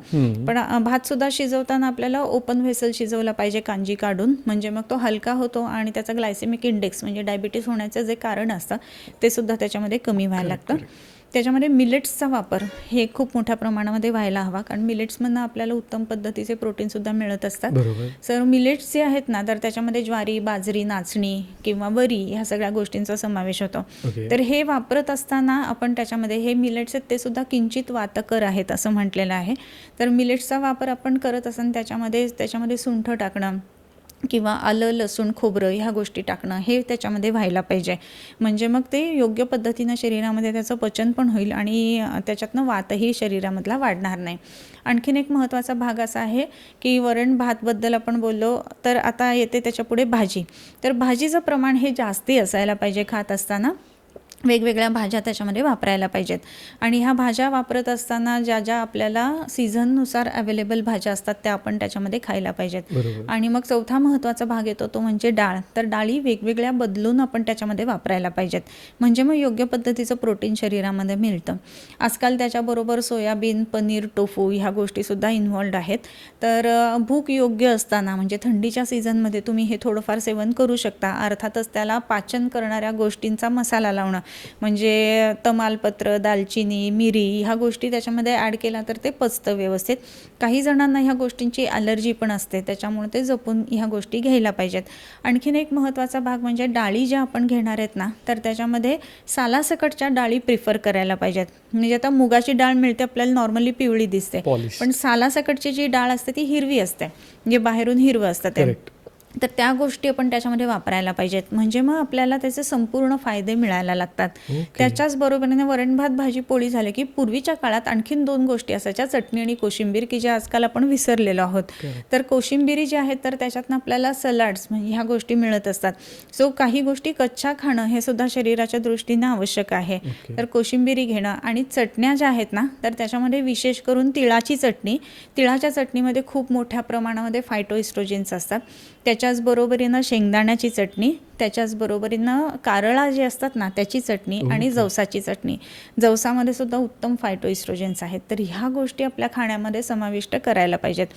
पण भातसुद्धा शिजवताना आपल्याला ओपन व्हेसल शिजवला पाहिजे, कांजी काढून, म्हणजे मग तो हलका होतो आणि त्याचा ग्लायसेमिक इंडेक्स म्हणजे डायबिटीस होण्याचं जे कारण असतं ते सुद्धा त्याच्यामध्ये कमी व्हायला लागतं. त्याच्यामध्ये मिलेट्सचा वापर हे खूप मोठ्या प्रमाणामध्ये व्हायला हवा, कारण मिलेट्समधनं आपल्याला उत्तम पद्धतीचे प्रोटीनसुद्धा मिळत असतात. बरोबर. सर मिलेट्स जे आहेत ना, तर त्याच्यामध्ये ज्वारी, बाजरी, नाचणी किंवा वरी ह्या सगळ्या गोष्टींचा समावेश होतो. ओके. तर हे वापरत असताना आपण त्याच्यामध्ये हे मिलेट्स आहेत ते सुद्धा किंचित वातकर आहेत असं म्हटलेलं आहे. तर मिलेट्सचा वापर आपण करत असताना त्याच्यामध्ये सुंठ टाकणं किंवा आलं, लसूण, खोबरं ह्या गोष्टी टाकणं हे त्याच्यामध्ये व्हायला पाहिजे. म्हणजे मग ते योग्य पद्धतीनं शरीरामध्ये त्याचं पचन पण होईल आणि त्याच्यातनं वातही शरीरामधला वाढणार नाही. आणखीन एक महत्त्वाचा भाग असा आहे की वरण भातबद्दल आपण बोललो, तर आता येते त्याच्यापुढे भाजी. तर भाजीचं प्रमाण हे जास्ती असायला पाहिजे. खात असताना वेगवेगळ्या भाज्या त्याच्यामध्ये वापरायला पाहिजेत. आणि ह्या भाज्या वापरत असताना ज्या ज्या आपल्याला सीझननुसार अवेलेबल भाज्या असतात त्या आपण त्याच्यामध्ये खायला पाहिजेत. बरोबर. आणि मग चौथा महत्त्वाचा भाग येतो तो म्हणजे डाळ. तर डाळी वेगवेगळ्या बदलून आपण त्याच्यामध्ये वापरायला पाहिजेत, म्हणजे मग योग्य पद्धतीचं प्रोटीन शरीरामध्ये मिळतं. आजकाल त्याच्याबरोबर सोयाबीन, पनीर, टोफू ह्या गोष्टीसुद्धा इन्व्हॉल्ड आहेत. तर भूक योग्य असताना म्हणजे थंडीच्या सीझनमध्ये तुम्ही हे थोडंफार सेवन करू शकता. अर्थातच त्याला पाचन करणाऱ्या गोष्टींचा मसाला लावणं, म्हणजे तमालपत्र, दालचिनी, मिरी ह्या गोष्टी त्याच्यामध्ये ॲड केला तर ते पचतं व्यवस्थित. काही जणांना ह्या गोष्टींची ॲलर्जी पण असते, त्याच्यामुळे ते जपून ह्या गोष्टी घ्यायला पाहिजेत. आणखीन एक महत्त्वाचा भाग म्हणजे डाळी ज्या आपण घेणार आहेत ना, तर त्याच्यामध्ये सालासकटच्या डाळी प्रिफर करायला पाहिजेत. म्हणजे आता मुगाची डाळ मिळते आपल्याला नॉर्मली पिवळी दिसते, पॉलिश. पण सालासकटची जी डाळ असते ती हिरवी असते, म्हणजे बाहेरून हिरवं असतं ते. करेक्ट. तर त्या गोष्टी आपण त्याच्यामध्ये वापरायला पाहिजेत, म्हणजे मग आपल्याला त्याचे संपूर्ण फायदे मिळायला लागतात. त्याच्याच बरोबरीने वरण भात भाजी पोळी झाले की पूर्वीच्या काळात आणखीन 2 गोष्टी असायच्या, चटणी आणि कोशिंबीर, की ज्या आजकाल आपण विसरलेलो आहोत. तर कोशिंबिरी जी आहेत तर त्याच्यातनं आपल्याला सलाड्स म्हणजे ह्या गोष्टी मिळत असतात. सो काही गोष्टी कच्च्या खाणं हे सुद्धा शरीराच्या दृष्टीने आवश्यक आहे. तर कोशिंबिरी घेणं आणि चटण्या ज्या आहेत ना, तर त्याच्यामध्ये विशेष करून तिळाची चटणी. तिळाच्या चटणीमध्ये खूप मोठ्या प्रमाणामध्ये फायटोइस्ट्रोजेन्स असतात. त्याच्याच बरोबरीनं शेंगदाण्याची चटणी, त्याच्याच बरोबरीनं कारळा जे असतात ना त्याची चटणी आणि जवसाची चटणी. जवसामध्ये सुद्धा उत्तम फायटोइस्ट्रोजेन्स आहेत. तर ह्या गोष्टी आपल्या खाण्यामध्ये समाविष्ट करायला पाहिजेत.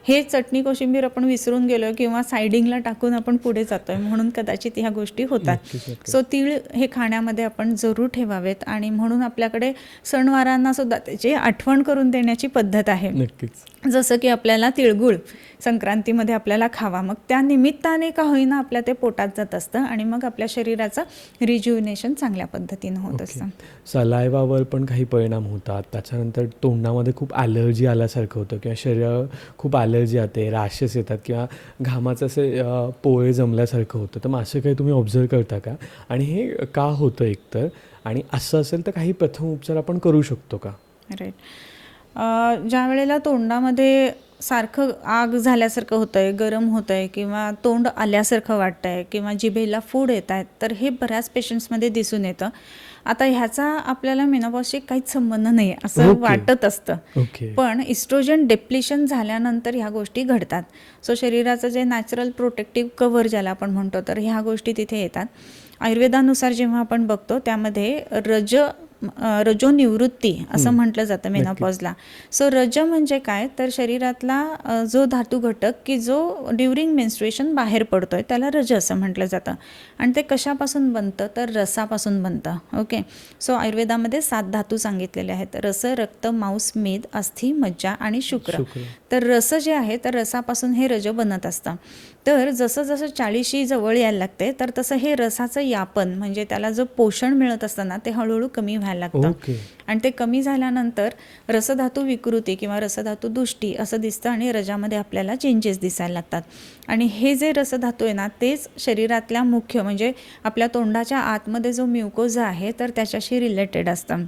हे चटणी कोशिंबीर आपण विसरून गेलो किंवा सायडिंगला टाकून आपण पुढे जातोय म्हणून कदाचित ह्या गोष्टी होतात. सो तीळ हे खाण्यामध्ये आपण जरूर ठेवावेत आणि म्हणून आपल्याकडे सणवारांना सुद्धा त्याची आठवण करून देण्याची पद्धत आहे. नक्कीच. जसं की आपल्याला तिळगुळ संक्रांतीमध्ये आपल्याला खावा, मग त्या निमित्ताने का होईना आपल्या ते पोटात जात असतं आणि मग आपल्या शरीराचं रिज्युनेशन चांगल्या पद्धतीनं होत असतं. सलायवावर पण काही परिणाम होतात, त्याच्यानंतर तोंडामध्ये खूप ॲलर्जी आल्यासारखं होतं किंवा शरीरावर खूप ॲलर्जी येते, रॅशेस येतात किंवा घामाचं असे पोळे जमल्यासारखं होतं. तर मग असं काही तुम्ही ऑब्झर्व करता का, आणि हे का होतं एकतर, आणि असं असेल तर काही प्रथम उपचार आपण करू शकतो का? राईट. ज्या वेळेला तोंडामध्ये सारखं आग झाल्यासारखं होतं आहे, गरम होतं आहे किंवा तोंड आल्यासारखं वाटतं आहे किंवा जिभेला फोड येत आहेत, तर हे बऱ्याच पेशंट्समध्ये दिसून येतं. आता ह्याचा आपल्याला मेनोपॉजशी काहीच संबंध नाही असं वाटत असतं, पण इस्ट्रोजन डिप्लिशन झाल्यानंतर ह्या गोष्टी घडतात. सो शरीराचं जे नॅचरल प्रोटेक्टिव्ह कव्हर ज्याला आपण म्हणतो, तर ह्या गोष्टी तिथे येतात. आयुर्वेदानुसार जेव्हा आपण बघतो त्यामध्ये रजोनिवृत्ती असं म्हटलं जातं मेनोपॉजला. सो रज म्हणजे काय, तर शरीरातला जो धातू घटक की जो ड्युरिंग मेन्स्ट्रुएशन बाहेर पडतोय त्याला रज असं म्हटलं जातं. आणि ते कशापासून बनतं, तर रसापासून बनतं. ओके. सो आयुर्वेदामध्ये 7 धातू सांगितलेले आहेत: रस, रक्त, मांस, मेद, अस्थि, मज्जा आणि शुक्र. तर रस जे आहे तर रसापासून हे रज बनत असतं. तर जसं जसं 40शी जवळ यायला लागते तर तसं हे रसाचं यापन म्हणजे त्याला जो पोषण मिळत असतं ना ते हळूहळू कमी व्हायला लागतं. ओके. आणि ते कमी झाल्यानंतर रसधातू विकृती किंवा रसधातू दुष्टी असं दिसतं आणि रजामध्ये आपल्याला चेंजेस दिसायला लागतात. आणि हे जे रसधातू आहे ना तेच शरीरातल्या मुख्य म्हणजे आपल्या तोंडाच्या आतमध्ये जो म्युकोझा आहे तर त्याच्याशी रिलेटेड असतं.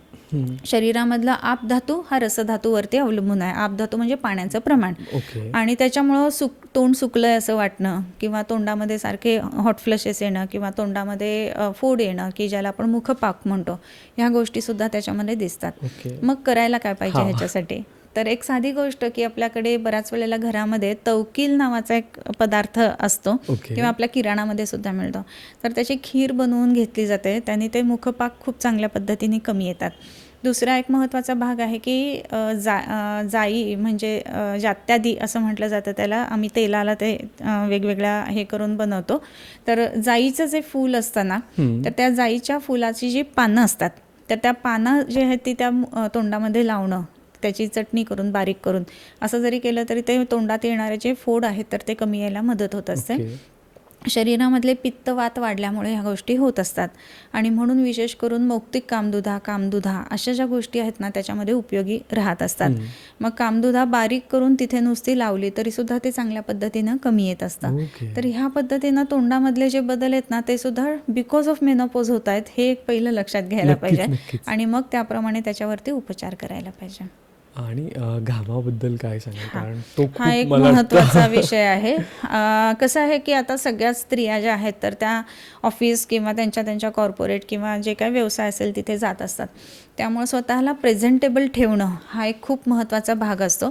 शरीरामधला आपधातू हा रसधातूवरती अवलंबून आहे. आपधातू म्हणजे पाण्याचं प्रमाण. ओके. आणि त्याच्यामुळं तोंड सुकलंय असं वाटणं किंवा तोंडामध्ये सारखे हॉट फ्लशेस येणं किंवा तोंडामध्ये फोड येणं की ज्याला आपण मुखपाक म्हणतो, ह्या गोष्टीसुद्धा त्याच्यामध्ये दिसतात. ओके. मग करायला काय पाहिजे हा. ह्याच्यासाठी? तर एक साधी गोष्ट की आपल्याकडे बऱ्याच वेळेला घरामध्ये तवकील नावाचा एक पदार्थ असतो ओके. किंवा आपल्या किराणामध्ये सुद्धा मिळतो. तर त्याची खीर बनवून घेतली जाते. त्याने ते मुखपाक खूप चांगल्या पद्धतीने कमी येतात. दुसरा एक महत्त्वाचा भाग आहे की जाई म्हणजे जात्यादी असं म्हटलं जातं त्याला. आम्ही तेलाला ते वेगवेगळ्या हे करून बनवतो. तर जाईचं जे फूल असतं ना तर त्या जाईच्या फुलाची जी पानं असतात तर त्या पानं जे आहेत ती त्या तोंडामध्ये लावणं, त्याची चटणी करून बारीक करून असं जरी केलं तरी ते तोंडात येणारे जे फोड आहेत तर ते कमी यायला मदत होत असते. शरीरामधले पित्तवात वाढल्यामुळे ह्या गोष्टी होत असतात आणि म्हणून विशेष करून मौक्तिक कामदुधा अशा ज्या गोष्टी आहेत ना त्याच्यामध्ये उपयोगी राहत असतात. मग कामदुधा बारीक करून तिथे नुसती लावली तरीसुद्धा ते चांगल्या पद्धतीनं कमी येत असतं. तर ह्या पद्धतीनं तोंडामधले जे बदल आहेत ना ते सुद्धा बिकॉज ऑफ मेनोपॉज होत आहेत हे एक पहिलं लक्षात घ्यायला पाहिजे आणि मग त्याप्रमाणे त्याच्यावरती उपचार करायला पाहिजे. आणि घामाबद्दल काय सांगा, कारण तो हा एक महत्त्वाचा विषय आहे. कसं आहे की आता सगळ्या स्त्रिया ज्या आहेत तर त्या ऑफिस किंवा त्यांच्या कॉर्पोरेट किंवा जे काही व्यवसाय असेल तिथे जात असतात. त्यामुळे स्वतःला प्रेझेंटेबल ठेवणं हा एक खूप महत्त्वाचा भाग असतो.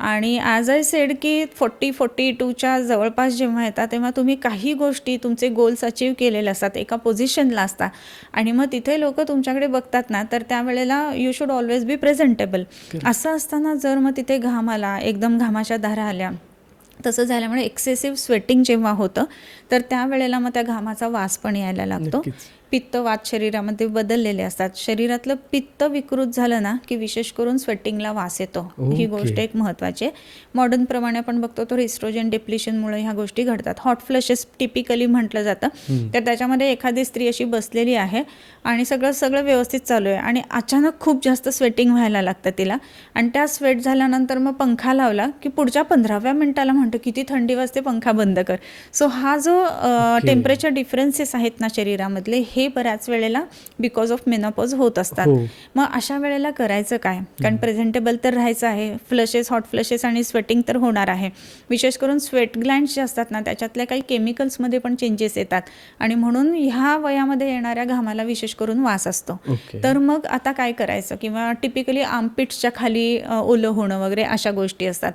आणि ॲज आय सेड की 40-42च्या जवळपास जेव्हा येतात तेव्हा तुम्ही काही गोष्टी तुमचे गोल्स अचीव केलेले असतात, एका पोझिशनला असता आणि मग तिथे लोक तुमच्याकडे बघतात ना तर त्यावेळेला you should always be presentable. असं असताना जर मग तिथे घाम आला, एकदम घामाच्या धारा आल्या, तसं झाल्यामुळे एक्सेसिव्ह स्वेटिंग जेव्हा होतं तर त्यावेळेला मग त्या घामाचा वास पण यायला लागतो. पित्तवात शरीरामध्ये बदललेले असतात. शरीरातलं पित्त विकृत झालं ना की विशेष करून स्वेटिंगला वास येतो. ही गोष्ट एक महत्त्वाची आहे. मॉडर्न प्रमाणे आपण बघतो तर इस्ट्रोजन डिप्लिशनमुळे ह्या गोष्टी घडतात. हॉट फ्लशेस टिपिकली म्हटलं जातं. तर त्याच्यामध्ये एखादी स्त्री अशी बसलेली आहे आणि सगळं व्यवस्थित चालू आहे आणि अचानक खूप जास्त स्वेटिंग व्हायला लागतं तिला आणि त्या स्वेट झाल्यानंतर मग पंखा लावला की पुढच्या 15व्या मिनिटाला म्हणतो किती थंडी वाजते, पंखा बंद कर. सो हा जो टेम्परेचर डिफरन्सेस आहेत ना शरीरामधले हे बऱ्याच वेळेला बिकॉज ऑफ मेनोपॉज होत असतात. मग अशा वेळेला करायचं काय? कारण प्रेझेंटेबल तर राहायचं आहे. हॉट फ्लशेस आणि स्वेटिंग तर होणार आहे. विशेष करून स्वेट ग्लँड्स जे असतात ना त्याच्यातल्या काही केमिकल्समध्ये पण चेंजेस येतात आणि म्हणून ह्या वयामध्ये येणाऱ्या घामाला विशेष करून वास असतो. तर मग आता काय करायचं? किंवा टिपिकली आर्मपिट्सच्या खाली ओलं होणं वगैरे अशा गोष्टी असतात.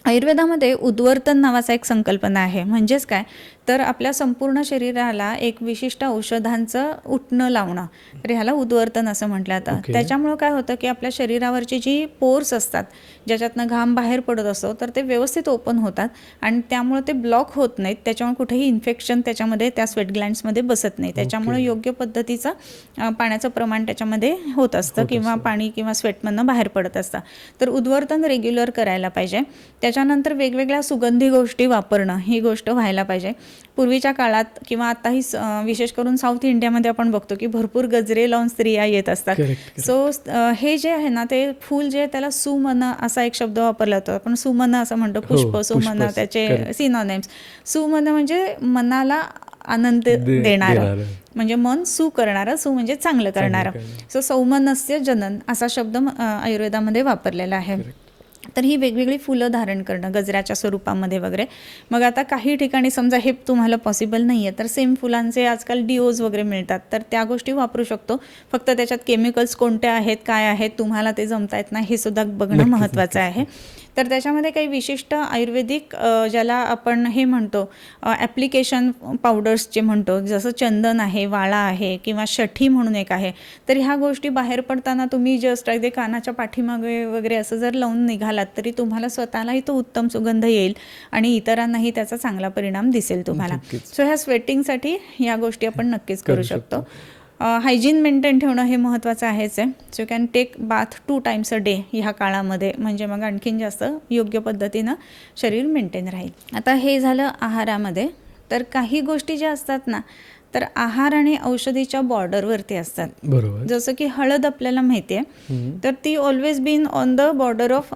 आयुर्वेदामध्ये उद्वर्तन नावाचा एक संकल्पना आहे. म्हणजेच काय तर आपल्या संपूर्ण शरीराला एक विशिष्ट औषधांचं उठणं लावणं, तर ह्याला उद्वर्तन असं म्हटलं जातं. त्याच्यामुळं काय होतं की आपल्या शरीरावरची जी पोर्स असतात ज्याच्यातनं घाम बाहेर पडत असतो तर ते व्यवस्थित ओपन होतात आणि त्यामुळे ते ब्लॉक होत नाहीत. त्याच्यामुळे कुठेही इन्फेक्शन त्याच्यामध्ये त्या स्वेट ग्लँड्समध्ये बसत नाही. त्याच्यामुळे योग्य पद्धतीचं पाण्याचं प्रमाण त्याच्यामध्ये होत असतं किंवा पाणी किंवा स्वेटमधनं बाहेर पडत असतं. तर उद्वर्तन रेग्युलर करायला पाहिजे. त्याच्यानंतर वेगवेगळ्या सुगंधी गोष्टी वापरणं ही गोष्ट व्हायला पाहिजे. पूर्वीच्या काळात किंवा आताही विशेष करून साऊथ इंडियामध्ये आपण बघतो की भरपूर गजरे लावून स्त्रिया येत असतात. सो हे जे आहे ना ते फूल जे आहे त्याला सुमन असा एक शब्द वापरला जातो. आपण सुमन असं म्हणतो. पुष्प, सुमन त्याचे सिनोनिम्स. सुमन म्हणजे मनाला आनंद देणारं, म्हणजे मन सु करणारं, सु म्हणजे चांगलं करणारं. सो सौमनस्य जनन असा शब्द आयुर्वेदामध्ये वापरलेला आहे. तर ही वेगवेगळी फुलं धारण करणं गजऱ्याच्या स्वरूपामध्ये वगैरे. मग आता काही ठिकाणी समजा हे तुम्हाला पॉसिबल नाही आहे तर सेम फुलांचे आजकाल डिओज वगैरे मिळतात तर त्या गोष्टी वापरू शकतो. फक्त त्याच्यात केमिकल्स कोणत्या आहेत, काय आहेत, तुम्हाला ते जमता येत नाही हे सुद्धा बघणं महत्त्वाचं आहे. तर त्याच्यामध्ये काही विशिष्ट आयुर्वेदिक ज्याला आपण हे म्हणतो ॲप्लिकेशन पावडर्स जे म्हणतो, जसं चंदन आहे, वाळा आहे किंवा शठी म्हणून एक आहे. तर ह्या गोष्टी बाहेर पडताना तुम्ही जस्ट अगदी कानाच्या पाठीमागे वगैरे असं जर लावून निघालात तरी तुम्हाला स्वतःलाही तो उत्तम सुगंध येईल आणि इतरांनाही त्याचा चांगला परिणाम दिसेल तुम्हाला. सो ह्या स्वेटिंगसाठी या गोष्टी आपण नक्कीच करू शकतो. हायजीन मेंटेन ठेवणं हे महत्त्वाचं आहेच आहे. So you can take bath 2 times a day ह्या काळामध्ये, म्हणजे मग आणखीन जास्त योग्य पद्धतीनं शरीर मेंटेन राहील. आता हे झालं आहारामध्ये. तर काही गोष्टी ज्या असतात ना, तर आहार आणि औषधीच्या बॉर्डरवरती असतात. बरोबर. जसं की हळद आपल्याला माहिती आहे, तर ती always been on the border of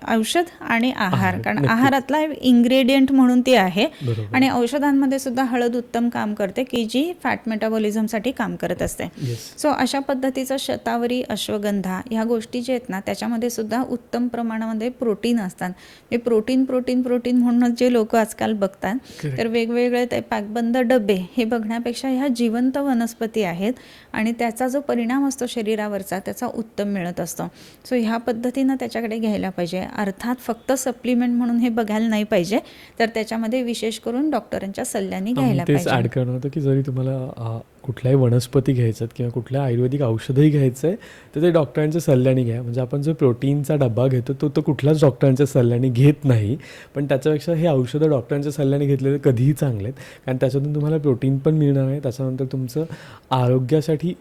औषध आणि आहार, कारण आहारातला इन्ग्रेडियंट म्हणून ती आहे. बरोबर. आणि औषधांमध्ये सुद्धा हळद उत्तम काम करते, की जी फॅट मेटाबॉलिझमसाठी काम करत असते. येस. सो अशा पद्धतीचं शतावरी, अश्वगंधा ह्या गोष्टी जे आहेत ना, त्याच्यामध्ये सुद्धा उत्तम प्रमाणामध्ये प्रोटीन असतात. हे प्रोटीन प्रोटीन प्रोटीन म्हणूनच जे लोक आजकाल बघतात, Correct. तर वेगवेगळे ते पॅकबंद डबे हे बघण्यापेक्षा ह्या जिवंत वनस्पती आहेत आणि त्याचा जो परिणाम असतो शरीरावरचा त्याचा उत्तम मिळत असतो. सो ह्या पद्धतीनं त्याच्याकडे घ्यायला पाहिजे. अर्थात फक्त सप्लिमेंट म्हणून हे बघायला नाही पाहिजे, तर त्याच्यामध्ये विशेष करून डॉक्टरांच्या सल्ल्याने घ्यायला तेच पाहिजे. ॲड करणार होतं की जरी तुम्हाला कुठल्याही वनस्पती घ्यायचं किंवा कुठल्या आयुर्वेदिक औषधही घ्यायचं आहे, तर ते डॉक्टरांच्या सल्ल्याने घ्या. म्हणजे आपण जो प्रोटीनचा डब्बा घेतो तो कुठल्याच डॉक्टरांच्या सल्ल्याने घेत नाही, पण त्याच्यापेक्षा हे औषधं डॉक्टरांच्या सल्ल्याने घेतलेले कधीही चांगले आहेत, कारण त्याच्यातून तुम्हाला प्रोटीन पण मिळणार आहे, त्याच्यानंतर तुमचं आरोग्यासाठी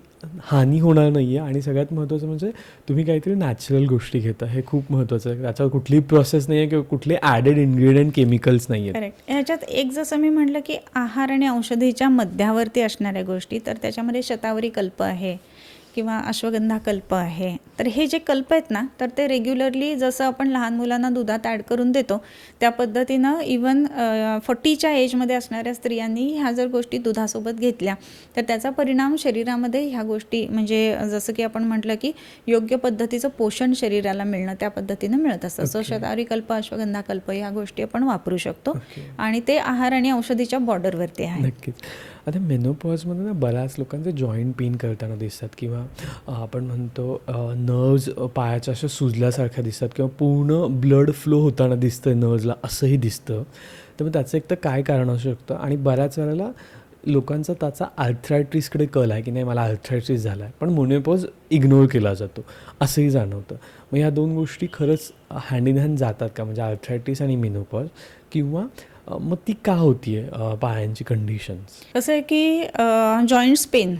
हानी होणार नाही आहे, आणि सगळ्यात महत्त्वाचं म्हणजे तुम्ही काहीतरी नॅचरल गोष्टी घेता, हे खूप महत्त्वाचं आहे. त्याच्यावर कुठलीही प्रोसेस नाही आहे किंवा कुठले ॲडेड इन्ग्रेडियंट केमिकल्स नाही आहेत. करेक्ट. ह्याच्यात एक जसं मी म्हटलं की आहार आणि औषधीच्या मध्यावरती असणाऱ्या गोष्टी, तर त्याच्यामध्ये शतावरी कल्प आहे किंवा अश्वगंधा कल्प आहे. तर हे जे कल्प आहेत ना, तर ते रेग्युलरली जसं आपण लहान मुलांना दुधात ॲड करून देतो, त्या पद्धतीनं इवन 40च्या एजमध्ये असणाऱ्या स्त्रियांनी ह्या जर गोष्टी दुधासोबत घेतल्या, तर त्याचा परिणाम शरीरामध्ये ह्या गोष्टी, म्हणजे जसं की आपण म्हटलं की योग्य पद्धतीचं पोषण शरीराला मिळणं त्या पद्धतीनं मिळत असतं. सो शतावरी कल्प, अश्वगंधा कल्प ह्या गोष्टी आपण वापरू शकतो, आणि ते आहार आणि औषधीच्या बॉर्डरवरती आहे. नक्कीच. आता मेनोपॉजमध्ये ना बऱ्याच लोकांचे जॉईंट पेन करताना दिसतात, किंवा आपण म्हणतो नर्व्ज पायाच्या अशा सुजल्यासारख्या दिसतात, किंवा पूर्ण ब्लड फ्लो होताना दिसतं नर्व्जला, असंही दिसतं. तर मग त्याचं एक तर काय कारण असू शकतं, आणि बऱ्याच वेळेला लोकांचा त्याचा आर्थरायटिसकडे कल आहे की नाही, मला आर्थरायटिस झाला आहे, पण मेनोपॉज इग्नोर केला जातो, असंही जाणवतं. मग ह्या दोन गोष्टी खरंच हँड इन हँड जातात का, म्हणजे आर्थरायटिस आणि मेनोपॉज, किंवा मग ती का होती आहे पायांची कंडिशन्स? कसं आहे की जॉईंट्स पेन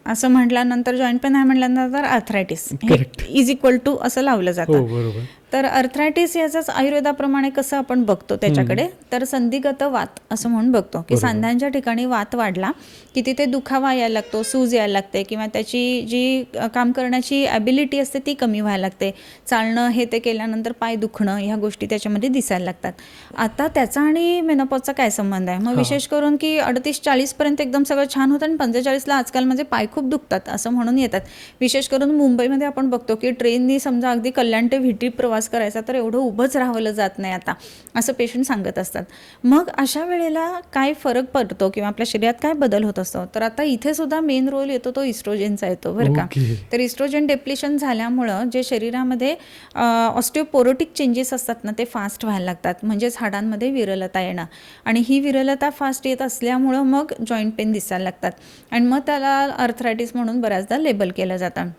असं म्हटल्यानंतर, जॉईंट पेन आहे म्हटल्यानंतर arthritis Correct. Is equal to असं लावलं हो, जातं. बरोबर. तर आर्थरायटिस याचाच आयुर्वेदाप्रमाणे कसं आपण बघतो त्याच्याकडे, तर संधिगत वात असं म्हणून बघतो की बरोबर. सांध्यांच्या ठिकाणी वात वाढला की तिथे दुखावा यायला लागतो, सूज यायला लागते, किंवा त्याची जी काम करण्याची ॲबिलिटी असते ती कमी व्हायला लागते. चालणं हे ते केल्यानंतर पाय दुखणं ह्या गोष्टी त्याच्यामध्ये दिसायला लागतात. आता त्याचा आणि मेनोपॉजचा काय संबंध आहे? मग विशेष करून की 38-40 पर्यंत एकदम सगळं छान होतं, आणि 45ला आजकाल माझे पाय खूप दुखतात असं म्हणून येतात. विशेष करून मुंबईमध्ये आपण बघतो की ट्रेननी समजा अगदी कल्याण ते व्हिटी प्रवास करायचा, तर एवढं उभंच राहावलं जात नाही आता, असं पेशंट सांगत असतात. मग अशा वेळेला काय फरक पडतो किंवा आपल्या शरीरात काय बदल होत असतो, तर आता इथे सुद्धा मेन रोल येतो तो इस्ट्रोजेनचा येतो बरं का. Okay. तर इस्ट्रोजन डेप्लिशन झाल्यामुळं जे शरीरामध्ये ऑस्टिओपोरोटिक चेंजेस असतात ना, ते फास्ट व्हायला लागतात, म्हणजेच हाडांमध्ये विरलता येणं, आणि ही विरलता फास्ट येत असल्यामुळं मग जॉईंट पेन दिसायला लागतात, आणि मग त्याला आर्थरायटिस म्हणून बऱ्याचदा लेबल केलं जातं.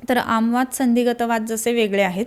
तर आमवात, संधिगत वात जसे वेगळे आहेत,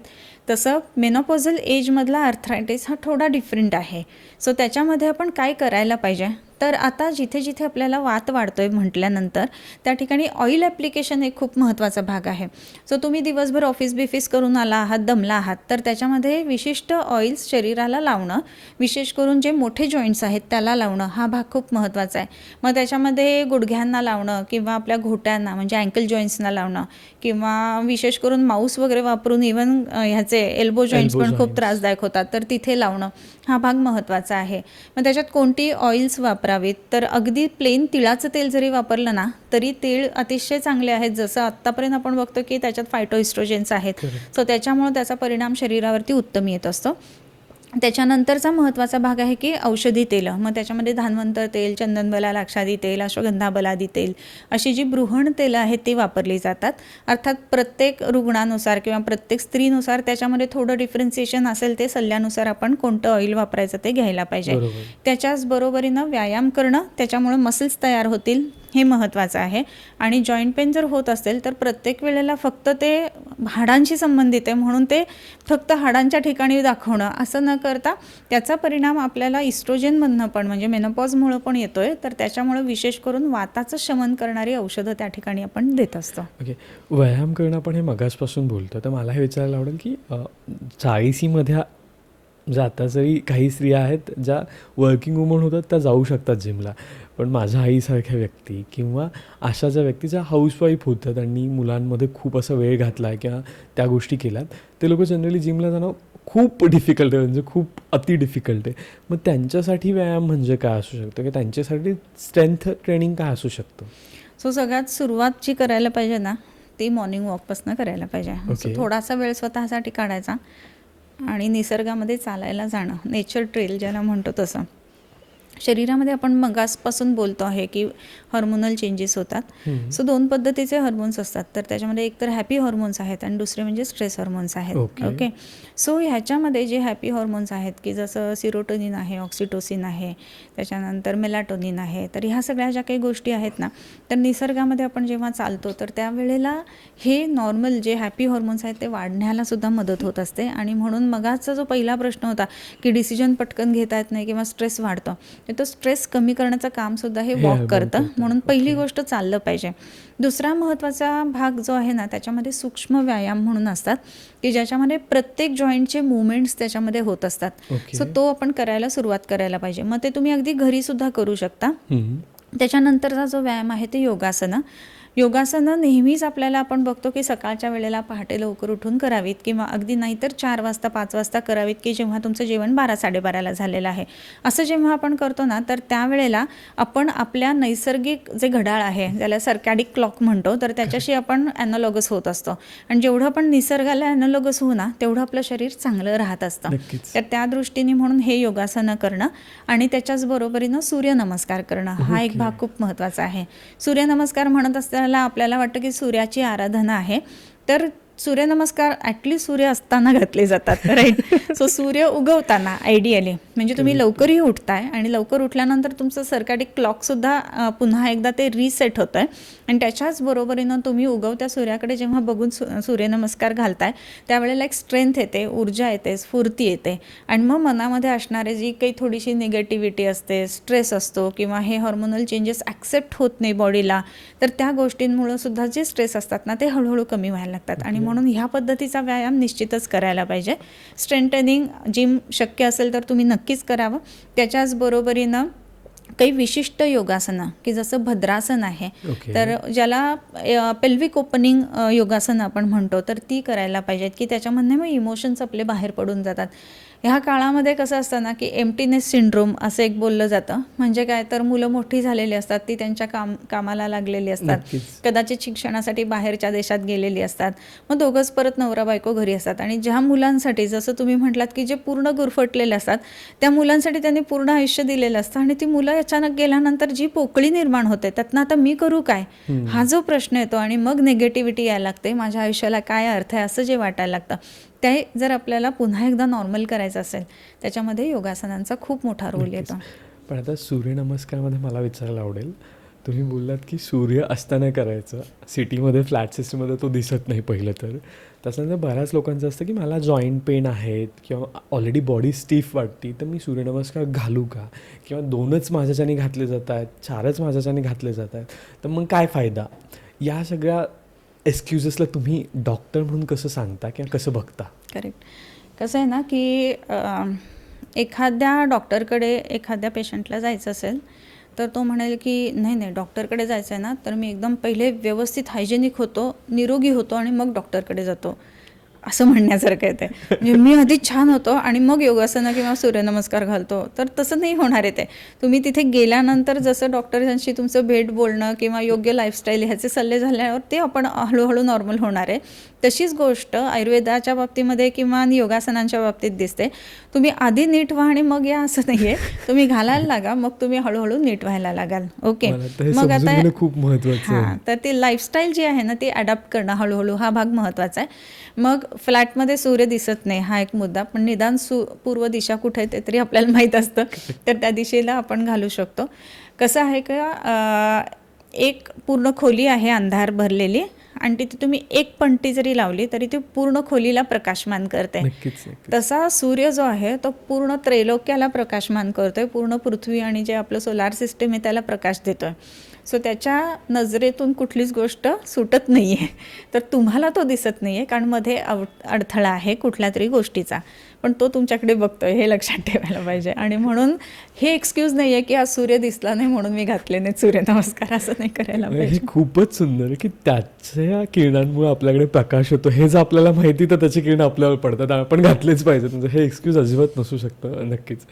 तसं मेनोपॉझल एजमधला आर्थरायटिस हा थोडा डिफरंट आहे. सो त्याच्यामध्ये आपण काय करायला पाहिजे, तर आता जिथे जिथे आपल्याला वात वाढतोय म्हटल्यानंतर त्या ठिकाणी ऑइल ॲप्लिकेशन एक खूप महत्त्वाचा भाग आहे. सो तुम्ही दिवसभर ऑफिस बिफिस करून आला आहात, दमला आहात, तर त्याच्यामध्ये विशिष्ट ऑइल्स शरीराला लावणं, विशेष करून जे मोठे जॉईंट्स आहेत त्याला लावणं, हा भाग खूप महत्त्वाचा आहे. मग त्याच्यामध्ये गुडघ्यांना लावणं किंवा आपल्या घोट्यांना म्हणजे अँकल जॉईंट्सना लावणं, किंवा विशेष करून माऊस वगैरे वापरून इवन ह्याचे एल्बो जॉईंट्स पण खूप त्रासदायक होतात, तर तिथे लावणं हा भाग महत्त्वाचा आहे. मग त्याच्यात कोणती ऑइल्स वापरावीत, तर अगदी प्लेन तिळाचं तेल जरी वापरलं ना तरी तीळ अतिशय चांगले आहेत. जसं आत्तापर्यंत आपण बघतो की त्याच्यात फायटोइस्ट्रोजेन्स आहेत, सो त्याच्यामुळे त्याचा परिणाम शरीरावरती उत्तम येत असतो. त्याच्यानंतरचा महत्त्वाचा भाग आहे की औषधी तेलं. मग त्याच्यामध्ये धान्वंतर तेल, चंदनबला लाक्षादी तेल, अश्वगंधा बलादी तेल अशी जी बृहण तेलं आहेत ती वापरली जातात. अर्थात प्रत्येक रुग्णानुसार किंवा प्रत्येक स्त्रीनुसार त्याच्यामध्ये थोडं डिफरन्सिएशन असेल, ते सल्ल्यानुसार आपण कोणतं ऑइल वापरायचं ते घ्यायला पाहिजे. त्याच्याच बरोबरीनं व्यायाम करणं, त्याच्यामुळे मसल्स तयार होतील, हे महत्त्वाचं आहे. आणि जॉईंट पेन जर होत असेल तर प्रत्येक वेळेला फक्त ते हाडांशी संबंधित आहे म्हणून ते फक्त हाडांच्या ठिकाणी दाखवणं असं न करता त्याचा परिणाम आपल्याला इस्ट्रोजेनमधनं पण म्हणजे मेनोपॉजमुळं पण येतो आहे. तर त्याच्यामुळं विशेष करून वाताचं शमन करणारी औषधं त्या ठिकाणी आपण देत असतो. ओके. व्यायाम करणं आपण हे मगासपासून बोलतो, तर मला हे विचारायला आवडेल की 40मध्ये जाता जरी काही स्त्रिया आहेत ज्या वर्किंग वुमन होतात त्या जाऊ शकतात जिमला, पण माझ्या आईसारख्या व्यक्ती किंवा अशा ज्या व्यक्ती ज्या हाऊसवाईफ होतात आणि मुलांमध्ये खूप असा वेळ घातला आहे किंवा त्या गोष्टी केल्यात, ते लोक जनरली जिमला जाणं खूप डिफिकल्ट आहे, म्हणजे खूप अति डिफिकल्ट आहे. मग त्यांच्यासाठी व्यायाम म्हणजे काय असू शकतं, की त्यांच्यासाठी स्ट्रेंथ ट्रेनिंग काय असू शकतं? सो सगळ्यात सुरुवात जी करायला पाहिजे ना ती मॉर्निंग वॉकपासून करायला पाहिजे. सो थोडासा वेळ स्वतःसाठी काढायचा आणि निसर्गामध्ये चालायला जाणं, नेचर ट्रेल ज्याला म्हणतो तसं. शरीरामध्ये आपण मगासपासून बोलतो आहे की हॉर्मोनल चेंजेस होतात. सो 2 पद्धतीचे हॉर्मोन्स असतात. तर त्याच्यामध्ये एक तर हॅपी हॉर्मोन्स आहेत आणि दुसरे म्हणजे स्ट्रेस हॉर्मोन्स आहेत. ओके. सो ह्याच्यामध्ये जे हॅपी हॉर्मोन्स आहेत की जसं सिरोटोनिन आहे, ऑक्सिटोसिन आहे, त्याच्यानंतर मेलाटोनिन आहे. तर ह्या सगळ्या ज्या काही गोष्टी आहेत ना, तर निसर्गामध्ये आपण जेव्हा चालतो तर त्यावेळेला हे नॉर्मल जे हॅपी हॉर्मोन्स आहेत ते वाढण्याला सुद्धा मदत होत असते. आणि म्हणून मगाचा जो पहिला प्रश्न होता की डिसिजन पटकन घेता येत नाही किंवा स्ट्रेस वाढतो, तो स्ट्रेस कमी करण्याचं कामसुद्धा हे वॉक करतं. म्हणून पहिली गोष्ट चाललं पाहिजे. दुसरा महत्त्वाचा भाग जो आहे ना त्याच्यामध्ये सूक्ष्म व्यायाम म्हणून असतात की ज्याच्यामध्ये प्रत्येक जॉईंटचे मुवमेंट्स त्याच्यामध्ये होत असतात. सो तो आपण करायला सुरुवात करायला पाहिजे. मग ते तुम्ही अगदी घरीसुद्धा करू शकता. त्याच्यानंतरचा जो व्यायाम आहे ते योगासनं. योगासनं नेहमीच आपल्याला आपण बघतो की सकाळच्या वेळेला पहाटे लवकर उठून करावीत किंवा अगदी नाहीतर 4 वाजता 5 वाजता करावीत की जेव्हा तुमचं जेवण 12-12:30ला झालेलं आहे. असं जेव्हा आपण करतो ना तर त्यावेळेला आपण आपल्या नैसर्गिक जे घड्याळ आहे ज्याला सर्कॅडिक क्लॉक म्हणतो तर त्याच्याशी आपण ॲनालॉगस होत असतो. आणि जेवढं आपण निसर्गाला ॲनालॉगस होऊ ना तेवढं आपलं शरीर चांगलं राहत असतं. तर त्या दृष्टीने म्हणून हे योगासनं करणं आणि त्याच्याच बरोबरीनं सूर्यनमस्कार करणं हा एक भाग खूप महत्त्वाचा आहे. सूर्यनमस्कार म्हणत असताना आपल्याला वाटतं की सूर्याची आराधना आहे. तर सूर्यनमस्कार ॲटलीस्ट सूर्य असताना घातले जातात, राईट. सो सूर्य उगवताना आयडियली म्हणजे तुम्ही लवकरही उठताय आणि लवकर उठल्यानंतर तुमचं सर्कॅडिक क्लॉकसुद्धा पुन्हा एकदा ते रिसेट होतं आहे. आणि त्याच्याच बरोबरीनं तुम्ही उगवत्या सूर्याकडे जेव्हा बघून सूर्यनमस्कार घालताय त्यावेळेला एक स्ट्रेंथ येते, ऊर्जा येते, स्फूर्ती येते. आणि मग मनामध्ये असणारे जी काही थोडीशी निगेटिव्हिटी असते, स्ट्रेस असतो किंवा हे हॉर्मोनल चेंजेस ॲक्सेप्ट होत नाही बॉडीला, तर त्या गोष्टींमुळं सुद्धा जे स्ट्रेस असतात ना ते हळूहळू कमी व्हायला लागतात. आणि म्हणून ह्या पद्धतीचा व्यायाम निश्चितच करायला पाहिजे. स्ट्रेंथनिंग जिम शक्य असेल तर तुम्ही नक्कीच करावं. त्याच्याच बरोबरीनं काही विशिष्ट योगासनं की जसं भद्रासन आहे तर ज्याला पेल्विक ओपनिंग योगासनं आपण म्हणतो तर ती करायला पाहिजेत की त्याच्यामध्ये मग इमोशन्स आपले बाहेर पडून जातात. ह्या काळामध्ये कसं असतं ना की एम्प्टीनेस सिंड्रोम असं एक बोललं जातं. म्हणजे काय तर मुलं मोठी झालेली असतात, ती त्यांच्या कामाला लागलेली असतात, कदाचित शिक्षणासाठी बाहेरच्या देशात गेलेली असतात. मग दोघंच परत नवरा बायको घरी असतात. आणि ज्या मुलांसाठी जसं तुम्ही म्हटलात की जे पूर्ण गुरफटलेले असतात त्या मुलांसाठी त्यांनी पूर्ण आयुष्य दिलेलं असतं आणि ती मुलं अचानक गेल्यानंतर जी पोकळी निर्माण होते त्यातनं आता मी करू काय हा जो प्रश्न येतो आणि मग निगेटिव्हिटी यायला लागते, माझ्या आयुष्याला काय अर्थ आहे असं जे वाटायला लागतं. ते जर आपल्याला पुन्हा एकदा नॉर्मल करायचं असेल त्याच्यामध्ये योगासनांचा खूप मोठा रोल येतो. पण आता सूर्यनमस्कारमध्ये मला विचारायला आवडेल, तुम्ही बोललात की सूर्य असताना करायचं, सिटीमध्ये फ्लॅट सिस्टममध्ये तो दिसत नाही पहिलं तर. त्याच्यानंतर बऱ्याच लोकांचं असतं की मला जॉईंट पेन आहेत किंवा ऑलरेडी बॉडी स्टिफ वाटते तर मी सूर्यनमस्कार घालू का, किंवा 2च माझ्याच्याने घातले जात आहेत, 4च माझ्याच्याने घातले जात आहेत, तर मग काय फायदा. या सगळ्या एक्सक्युजेसला तुम्ही डॉक्टर म्हणून कसं सांगता किंवा कसं बघता? करेक्ट. कसं आहे ना की एखाद्या डॉक्टरकडे एखाद्या पेशंटला जायचं असेल तर तो म्हणेल की नाही नाही डॉक्टरकडे जायचं आहे ना तर मी एकदम पहिले व्यवस्थित हायजेनिक होतो, निरोगी होतो आणि मग डॉक्टरकडे जातो असं म्हणण्यासारखं आहे ते. म्हणजे मी आधी छान होतो आणि मग योगासनं किंवा सूर्यनमस्कार घालतो, तर तसं नाही होणार आहे ते. तुम्ही तिथे गेल्यानंतर जसं डॉक्टरांशी तुमचं भेट बोलणं किंवा योग्य लाईफस्टाईल ह्याचे सल्ले झाल्यावर ते आपण हळूहळू नॉर्मल होणार आहे. तशीच गोष्ट आयुर्वेदाच्या बाबतीमध्ये किंवा योगासनांच्या बाबतीत दिसते. तुम्ही आधी नीट व्हा आणि मग या असं नाही आहे. तुम्ही घालायला लागा मग तुम्ही हळूहळू नीट व्हायला लागाल. ओके. मग आता खूप महत्त्वाचं हां तर ती लाईफस्टाईल जी आहे ना ती अडॅप्ट करणं हळूहळू हा भाग महत्त्वाचा आहे. मग फ्लॅटमध्ये सूर्य दिसत नाही हा एक मुद्दा, पण निदान पूर्व दिशा कुठे आहे ते तरी आपल्याला माहीत असतं तर त्या दिशेला आपण घालू शकतो. कसं आहे का एक पूर्ण खोली आहे अंधार भरलेली आणि तिथे तुम्ही एक पणती जरी लावली तरी ती पूर्ण खोलीला प्रकाशमान करते. नक्कीच नक्कीच. तसा सूर्य जो आहे तो पूर्ण त्रैलोक्याला प्रकाशमान करतोय, पूर्ण पृथ्वी आणि जे आपलं सोलार सिस्टम आहे त्याला प्रकाश देतोय. सो त्याच्या नजरेतून कुठलीच गोष्ट सुटत नाही आहे. तर तुम्हाला तो दिसत नाही आहे कारण मध्ये अडथळा आहे कुठल्या तरी गोष्टीचा, पण तो तुमच्याकडे बघतोय हे लक्षात ठेवायला पाहिजे. आणि म्हणून हे एक्सक्यूज नाही आहे की आज सूर्य दिसला नाही म्हणून मी घातले नाही सूर्यनमस्कार, असं नाही करायला हे पाहिजे. खूपच सुंदर आहे की त्याच्या किरणांमुळे आपल्याकडे प्रकाश होतो, हे जर आपल्याला माहिती तर त्याची किरण आपल्यावर पडतात, आपण घातलेच पाहिजे. म्हणजे हे एक्सक्यूज अजिबात नसू शकतं. नक्कीच.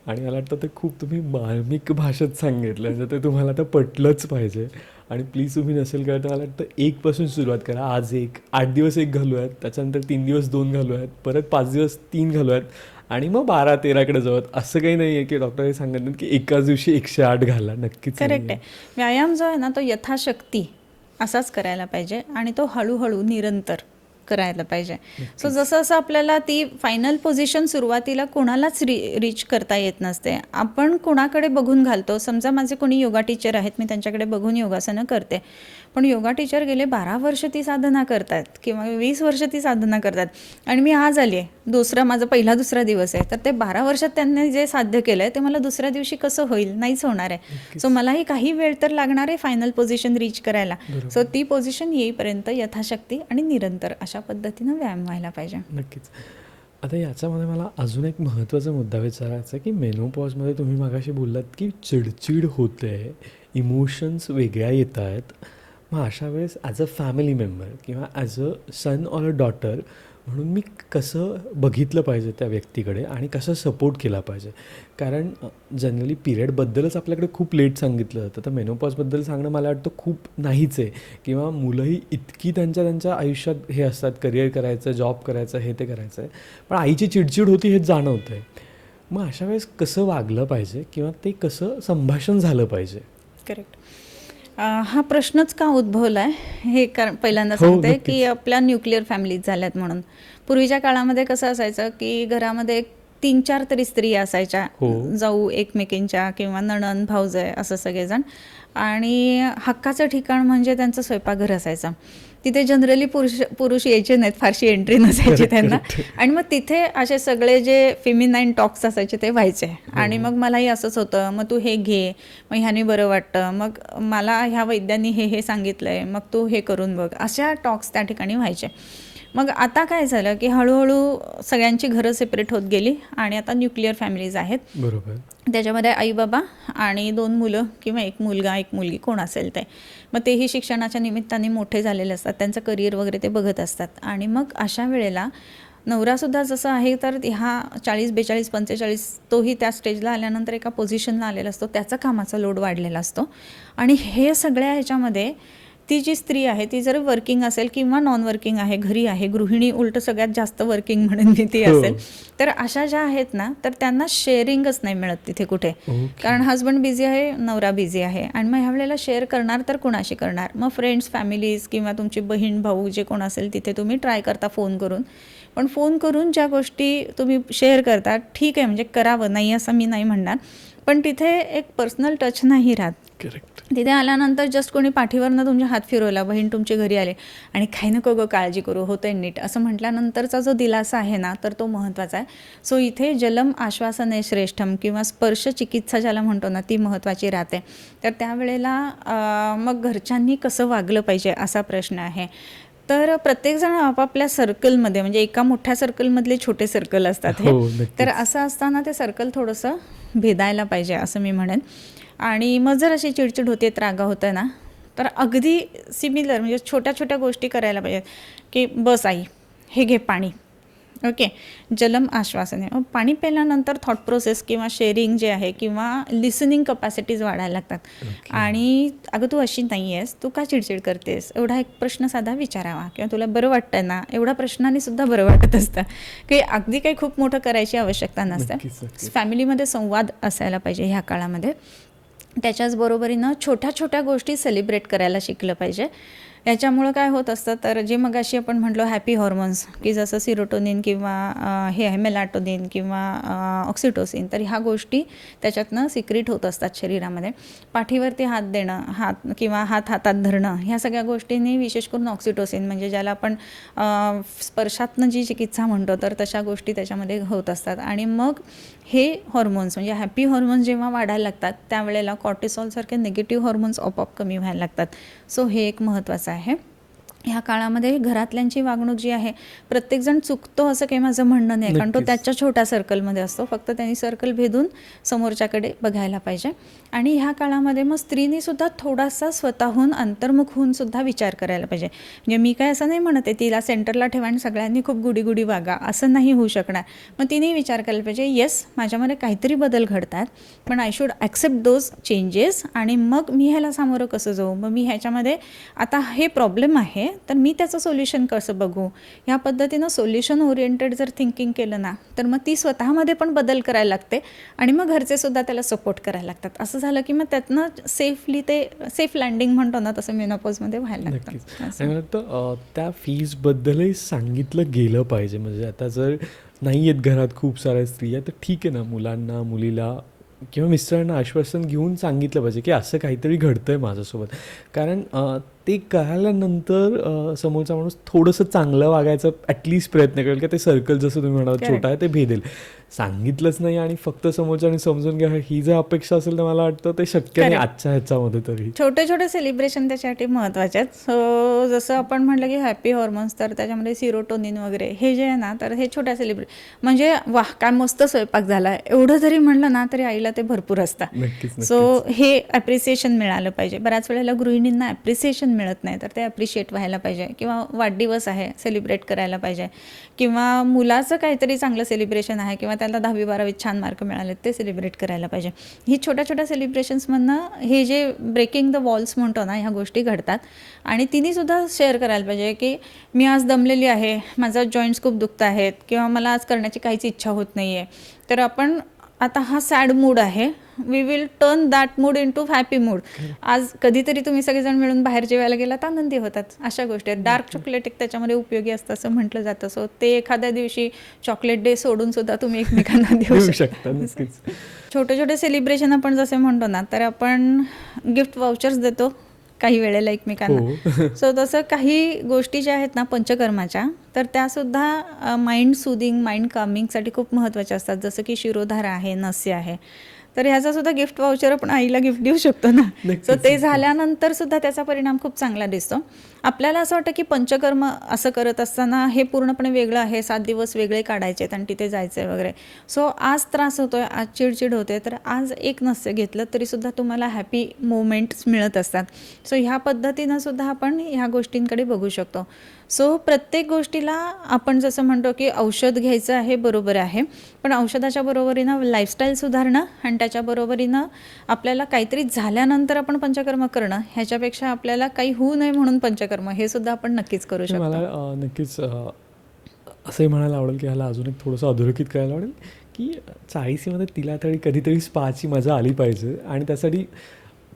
आणि मला वाटतं ते खूप तुम्ही मार्मिक भाषेत सांगितलं, म्हणजे ते तुम्हाला तर पटलंच पाहिजे. आणि प्लीज तुम्ही नसेल करत तर मला वाटतं 1 पासून सुरुवात करा. आज 1, 8 दिवस 1 घालूयात, त्याच्यानंतर 3 दिवस 2 घालूयात, परत 5 दिवस 3 घालूयात आणि मग 12-13कडे जाऊयात. असं काही नाही आहे की डॉक्टर हे सांगत नाहीत की एकाच दिवशी 108 घाला. नक्कीच करेक्ट नाहीये. आहे. व्यायाम जो आहे ना तो यथाशक्ती असाच करायला पाहिजे आणि तो हळूहळू निरंतर करायला पाहिजे. सो जसं जसं आपल्याला ती फायनल पोझिशन सुरुवातीला कोणालाच रीच करता येत नसते. आपण कोणाकडे बघून घालतो. समजा माझे कोणी योगा टीचर आहेत, मी त्यांच्याकडे बघून योगासनं करते, पण योगा टीचर गेले 12 वर्ष ती साधना करतात किंवा 20 वर्ष ती साधना करतात आणि मी आज आली आहे, माझा पहिला दुसरा दिवस आहे, तर ते 12 वर्षात त्यांनी जे साध्य केलं आहे ते मला दुसऱ्या दिवशी कसं होईल, नाहीच होणार आहे. सो मलाही काही वेळ तर लागणार आहे फायनल पोझिशन रीच करायला. सो ती पोझिशन येईपर्यंत यथाशक्ती आणि निरंतर अशा पद्धतीनं व्यायाम व्हायला पाहिजे. नक्कीच. आता याच्यामध्ये मला अजून एक महत्त्वाचा मुद्दा विचारायचा आहे की मेनोपॉजमध्ये तुम्ही मागाशी बोललात की चिडचिड होते, इमोशन्स वेगळ्या येत आहेत. मग अशा वेळेस ॲज अ फॅमिली मेंबर किंवा as a son or a daughter म्हणून मी कसं बघितलं पाहिजे त्या व्यक्तीकडे आणि कसं सपोर्ट केला पाहिजे? कारण जनरली पिरियडबद्दलच आपल्याकडे खूप लेट सांगितलं जातं, तर मेनोपॉजबद्दल सांगणं मला वाटतं खूप नाहीच आहे. किंवा मुलंही इतकी त्यांच्या आयुष्यात हे असतात, करिअर करायचं, जॉब करायचं, हे ते करायचं आहे, पण आईची चिडचिड होती हेच जाणवतं आहे. मग अशा वेळेस कसं वागलं पाहिजे किंवा ते कसं संभाषण झालं पाहिजे? करेक्ट. हा प्रश्नच का उद्भवला आहे हे पहिल्यांदा हो, सांगते नक्कीच. की आपल्या न्यूक्लिअर फॅमिलीज झाल्यात म्हणून. पूर्वीच्या काळामध्ये कसं असायचं की घरामध्ये 3-4 तरी स्त्रिया असायच्या, हो. जाऊ एकमेकींच्या किंवा नणंद भाऊजय असं सगळेजण. आणि हक्काचं ठिकाण म्हणजे त्यांचं स्वयंपाकघर असायचं. तिथे जनरली पुरुष यायचे नाहीत, फारशी एंट्री नसायची त्यांना. आणि मग तिथे असे सगळे जे फेमिनाईन टॉक्स असायचे ते व्हायचे. आणि मग मलाही असंच होतं, मग तू हे घे, मग ह्याने बरं वाटतं, मग मला ह्या वैद्यांनी हे सांगितलं आहे, मग तू हे करून बघ, अशा टॉक्स त्या ठिकाणी व्हायचे. मग आता काय झालं की हळूहळू सगळ्यांची घरं सेपरेट होत गेली आणि आता न्यूक्लिअर फॅमिलीज आहेत. बरोबर. त्याच्यामध्ये आई बाबा आणि 2 मुलं किंवा 1 मुलगा 1 मुलगी कोण असेल ते. मग तेही शिक्षणाच्या निमित्ताने मोठे झालेले असतात, त्यांचं करिअर वगैरे ते बघत असतात. आणि मग अशा वेळेला नवरासुद्धा जसं आहे तर ह्या 40, 42, 45 तोही त्या स्टेजला आल्यानंतर एका पोझिशनला आलेला असतो, त्याचा कामाचा लोड वाढलेला असतो. आणि हे सगळ्या ह्याच्यामध्ये ती जी स्त्री आहे ती जर वर्किंग असेल किंवा नॉन वर्किंग आहे, घरी आहे, गृहिणी उलट सगळ्यात जास्त वर्किंग म्हणून मी ती असेल, तर अशा ज्या आहेत ना तर त्यांना शेअरिंगच नाही मिळत तिथे कुठे. कारण हजबंड बिझी आहे, नवरा बिझी आहे, आणि मग ह्या वेळेला शेअर करणार तर कुणाशी करणार? मग फ्रेंड्स, फॅमिलीज किंवा तुमची बहीण भाऊ जे कोण असेल तिथे तुम्ही ट्राय करता फोन करून. पण फोन करून ज्या गोष्टी तुम्ही शेअर करता ठीक आहे, म्हणजे करावं, नाही असं मी नाही म्हणणार, पण तिथे एक पर्सनल टच नाही राहत. करेक्ट. तिथे आल्यानंतर जस्ट कोणी पाठीवरनं तुमच्या हात फिरवला, बहीण तुमची घरी आले आणि काही नको गं, काळजी करू, होतंय नीट, असं म्हटल्यानंतरचा जो दिलासा आहे ना तर तो महत्त्वाचा आहे. सो इथे जलम आश्वासने श्रेष्ठम किंवा स्पर्श चिकित्सा ज्याला म्हणतो ना ती महत्त्वाची राहते. तर त्यावेळेला मग घरच्यांनी कसं वागलं पाहिजे असा प्रश्न आहे. तर प्रत्येकजण आपापल्या सर्कलमध्ये, म्हणजे एका मोठ्या सर्कलमधले छोटे सर्कल असतात हे, तर असं असताना ते सर्कल थोडंसं भेदायला पाहिजे असं मी म्हणेन. आणि मग जर अशी चिडचिड होते, रागा होत आहे ना, तर अगदी सिमिलर म्हणजे छोट्या छोट्या गोष्टी करायला पाहिजेत की बस आई, हे घे पाणी, ओके, जलम आश्वासने. पाणी प्यायल्यानंतर थॉट प्रोसेस किंवा शेअरिंग जे आहे किंवा लिसनिंग कपॅसिटीज वाढायला लागतात. आणि अगं तू अशी नाही आहेस, तू का चिडचिड करतेस, एवढा एक प्रश्न साधा विचारावा, किंवा तुला बरं वाटतंय ना, एवढा प्रश्नाने सुद्धा बरं वाटत असतं. काही अगदी काही खूप मोठं करायची आवश्यकता नसते. फॅमिलीमध्ये संवाद असायला पाहिजे ह्या काळामध्ये. त्याच्याच बरोबरीनं छोट्या छोट्या गोष्टी सेलिब्रेट करायला शिकलं पाहिजे. याच्यामुळं काय होत असतं, तर जे मगाशी आपण म्हटलो हॅपी हॉर्मोन्स, की जसं सिरोटोनिन किंवा हे आहे मेलाटोनिन किंवा ऑक्सिटोसिन, तर ह्या गोष्टी त्याच्यातनं सिक्रीट होत असतात शरीरामध्ये. पाठीवरती हात देणं, हात किंवा हातात धरणं, ह्या सगळ्या गोष्टींनी विशेष करून ऑक्सिटोसिन, म्हणजे ज्याला आपण स्पर्शातनं जी चिकित्सा म्हणतो, तर तशा गोष्टी त्याच्यामध्ये होत असतात. आणि मग हे हॉर्मोन्स म्हणजे हॅपी हॉर्मोन्स जेव्हा वाढायला लागतात, त्यावेळेला कॉर्टिसॉलसारखे निगेटिव्ह हॉर्मोन्स आपोआप कमी व्हायला लागतात. सो हे एक महत्त्वाचं आहे. ह्या काळामध्ये घरातल्यांची वागणूक जी आहे, प्रत्येकजण चुकतो असं काही माझं म्हणणं नाही, कारण तो नक्कीच. त्याच्या छोट्या सर्कलमध्ये असतो. फक्त त्यांनी सर्कल भेदून समोरच्याकडे बघायला पाहिजे. आणि ह्या काळामध्ये मग स्त्रीने सुद्धा थोडासा स्वतःहून अंतर्मुख होऊन सुद्धा विचार करायला पाहिजे. म्हणजे मी काय असं नाही म्हणत आहे तिला सेंटरला ठेवा आणि सगळ्यांनी खूप गुडी वागा, असं नाही होऊ शकणार. मग तिने विचार करायला पाहिजे, येस माझ्यामध्ये काहीतरी बदल घडतात, पण I should accept those changes. आणि मग मी ह्याला सामोरं कसं जाऊ, मग मी ह्याच्यामध्ये आता हे प्रॉब्लेम आहे, तर मी त्याचं सोल्युशन कसं बघू. ह्या पद्धतीनं सोल्युशन ओरिएंटेड जर थिंकिंग केलं ना, तर मग ती स्वतःमध्ये पण बदल करायला लागते आणि मग घरचे सुद्धा त्याला सपोर्ट करायला लागतात. असं झालं की मग त्यातनं सेफली ते सेफ लँडिंग म्हणतो ना, तसं मेनोपॉजमध्ये व्हायला नक्कीच. लागतं. आणि मला वाटतं त्या फीजबद्दलही सांगितलं गेलं पाहिजे. म्हणजे आता जर नाही आहेत घरात खूप साऱ्या स्त्रिया, तर ठीक आहे ना, मुलांना, मुलीला किंवा मिस्टरांना आश्वासन घेऊन सांगितलं पाहिजे की असं काहीतरी घडतं आहे माझ्यासोबत. कारण ते कळाल्यानंतर समोरचा माणूस थोडंसं चांगलं वागायचा ॲटलिस्ट प्रयत्न करेल, की ते सर्कल जसं तुम्ही म्हणाला छोटा आहे ते भेदेल. सांगितलंच नाही आणि फक्त समोरच्याने समजून घ्या ही जर अपेक्षा असेल, तर मला वाटतं ते शक्य नाही आजच्या ह्याच्यामध्ये तरी. छोटे छोटे सेलिब्रेशन त्याच्यासाठी महत्त्वाचे आहेत. सो जसं आपण म्हटलं की हॅपी हॉर्मोन्स, तर त्याच्यामध्ये सिरोटोनिन वगैरे हे जे आहे ना, तर हे छोट्या म्हणजे वाह काय मस्त स्वयंपाक झाला आहे, एवढं जरी म्हणलं ना तरी आईला ते भरपूर असतं. नक्कीच. सो हे ॲप्रिसिएशन मिळालं पाहिजे. बऱ्याच वेळेला गृहिणींना ॲप्रिसिएशन मिळत नाही, तर ते ॲप्रिशिएट व्हायला पाहिजे. किंवा वाढदिवस आहे सेलिब्रेट करायला पाहिजे, किंवा मुलाचं काहीतरी चांगलं सेलिब्रेशन आहे किंवा त्याला 10वी-12वीत छान मार्क मिळाले, ते सेलिब्रेट करायला पाहिजे. ही छोट्या छोट्या सेलिब्रेशन्समधनं हे जे ब्रेकिंग द वॉल्स म्हणतो ना, ह्या गोष्टी घडतात. आणि तिनेसुद्धा शेअर करायला पाहिजे की मी आज दमलेली आहे, माझा जॉईंट्स खूप दुखत आहेत किंवा मला आज करण्याची काहीच इच्छा होत नाही आहे, तर आपण आता हा सॅड मूड आहे, we will turn that mood into happy mood. आज कधीतरी तुम्ही सगळेजण मिळून बाहेर जेवायला गेलात, आनंदी होतात. अशा गोष्टी आहेत. डार्क चॉकलेट एक त्याच्यामध्ये उपयोगी असतं असं म्हटलं जातं. सो ते एखाद्या दिवशी चॉकलेट डे सोडून सुद्धा तुम्ही एकमेकांना देऊ शकता. नक्कीच. छोटे छोटे सेलिब्रेशन आपण जसे म्हणतो ना, तर आपण गिफ्ट वाउचर्स देतो काही वेळेला एकमेकांना. सो तसं काही गोष्टी ज्या आहेत ना पंचकर्माच्या, तर त्यासुद्धा माइंड सुदिंग, माइंड कामिंगसाठी खूप महत्त्वाच्या असतात. जसं की शिरोधारा आहे, नस्य आहे, तर ह्याचा सुद्धा गिफ्ट वाउचर आपण आईला गिफ्ट देऊ शकतो ना. सो ते झाल्यानंतर सुद्धा त्याचा परिणाम खूप चांगला दिसतो. आपल्याला असं वाटतं की पंचकर्म असं करत असताना हे पूर्णपणे वेगळं आहे, 7 दिवस वेगळे काढायचे आहेत आणि तिथे जायचं आहे वगैरे. सो आज त्रास होतोय, आज चिडचिड होते, तर आज एक नस्य घेतलं तरी सुद्धा तुम्हाला हॅपी मोमेंट्स मिळत असतात. सो ह्या पद्धतीनं सुद्धा आपण ह्या गोष्टींकडे बघू शकतो. सो प्रत्येक गोष्टीला आपण जसं म्हणतो की औषध घ्यायचं आहे, बरोबर आहे, पण औषधाच्या बरोबरीनं लाईफस्टाईल सुधारणं आणि त्याच्या बरोबरीनं आपल्याला काहीतरी झाल्यानंतर आपण पंचकर्म करणं, ह्याच्यापेक्षा आपल्याला काही होऊ नये म्हणून पंचकर्म हे सुद्धा आपण नक्कीच करू शकतो. मला नक्कीच असंही म्हणायला आवडेल की ह्याला अजून एक थोडंसं अधोरेखित करायला आवडेल की 40मध्ये तिला तरी कधीतरी स्पाची मजा आली पाहिजे. आणि त्यासाठी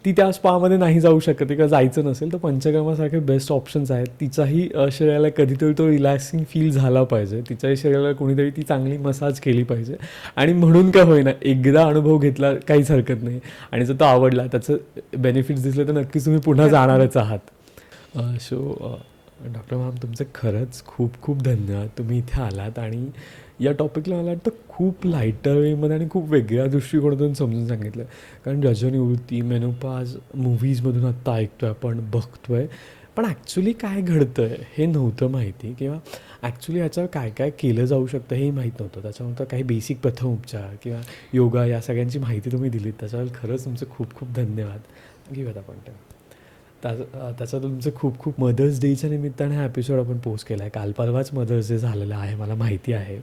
ती त्या स्पामध्ये नाही जाऊ शकत किंवा जायचं नसेल, तर पंचकर्मासारखे बेस्ट ऑप्शन्स आहेत. तिच्याही शरीराला कधीतरी तो रिलॅक्सिंग फील झाला पाहिजे, तिच्याही शरीराला कोणीतरी ती चांगली मसाज केली पाहिजे. आणि म्हणून काय होईना एकदा अनुभव घेतला काहीच हरकत नाही, आणि जर तो आवडला, त्याचं बेनिफिट्स दिसले, तर नक्कीच तुम्ही पुन्हा जाणारच आहात. सो डॉक्टर मॅम, तुमचं खरंच खूप खूप धन्यवाद. तुम्ही इथे आलात आणि या टॉपिकला मला वाटतं खूप लाईटर वेमध्ये आणि खूप वेगळ्या दृष्टिकोनातून समजून सांगितलं. कारण रजोनिवृत्ती, मेनोपॉज मूव्हीजमधून आत्ता ऐकतो आहे, आपण बघतो आहे, पण ॲक्च्युली काय घडतं आहे हे नव्हतं माहिती, किंवा ॲक्च्युली याच्यावर काय काय केलं जाऊ शकतं हेही माहीत नव्हतं. त्याच्यानंतर काही बेसिक प्रथमोपचार किंवा योगा या सगळ्यांची माहिती तुम्ही दिलीत, त्याच्यावर खरंच तुमचं खूप खूप धन्यवाद. घेऊयात आपण त्याचा तुमचं खूप खूप मदर्स डेच्या निमित्ताने हा एपिसोड आपण पोस्ट केला आहे. काल परवाच मदर्स डे झालेला आहे, मला माहिती आहे,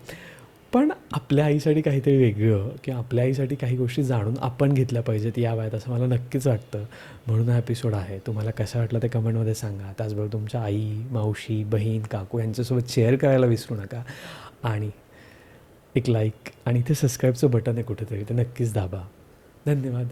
पण आपल्या आईसाठी काहीतरी वेगळं किंवा आपल्या आईसाठी काही गोष्टी जाणून आपण घेतल्या पाहिजेत या वयात, असं मला नक्कीच वाटतं. म्हणून हा एपिसोड आहे. तुम्हाला कसा वाटला ते कमेंटमध्ये सांगा. त्याचबरोबर तुमच्या आई, मावशी, बहीण, काकू यांच्यासोबत शेअर करायला विसरू नका. आणि एक लाईक आणि इथे सबस्क्राईबचं बटन आहे कुठेतरी, ते नक्कीच दाबा. धन्यवाद.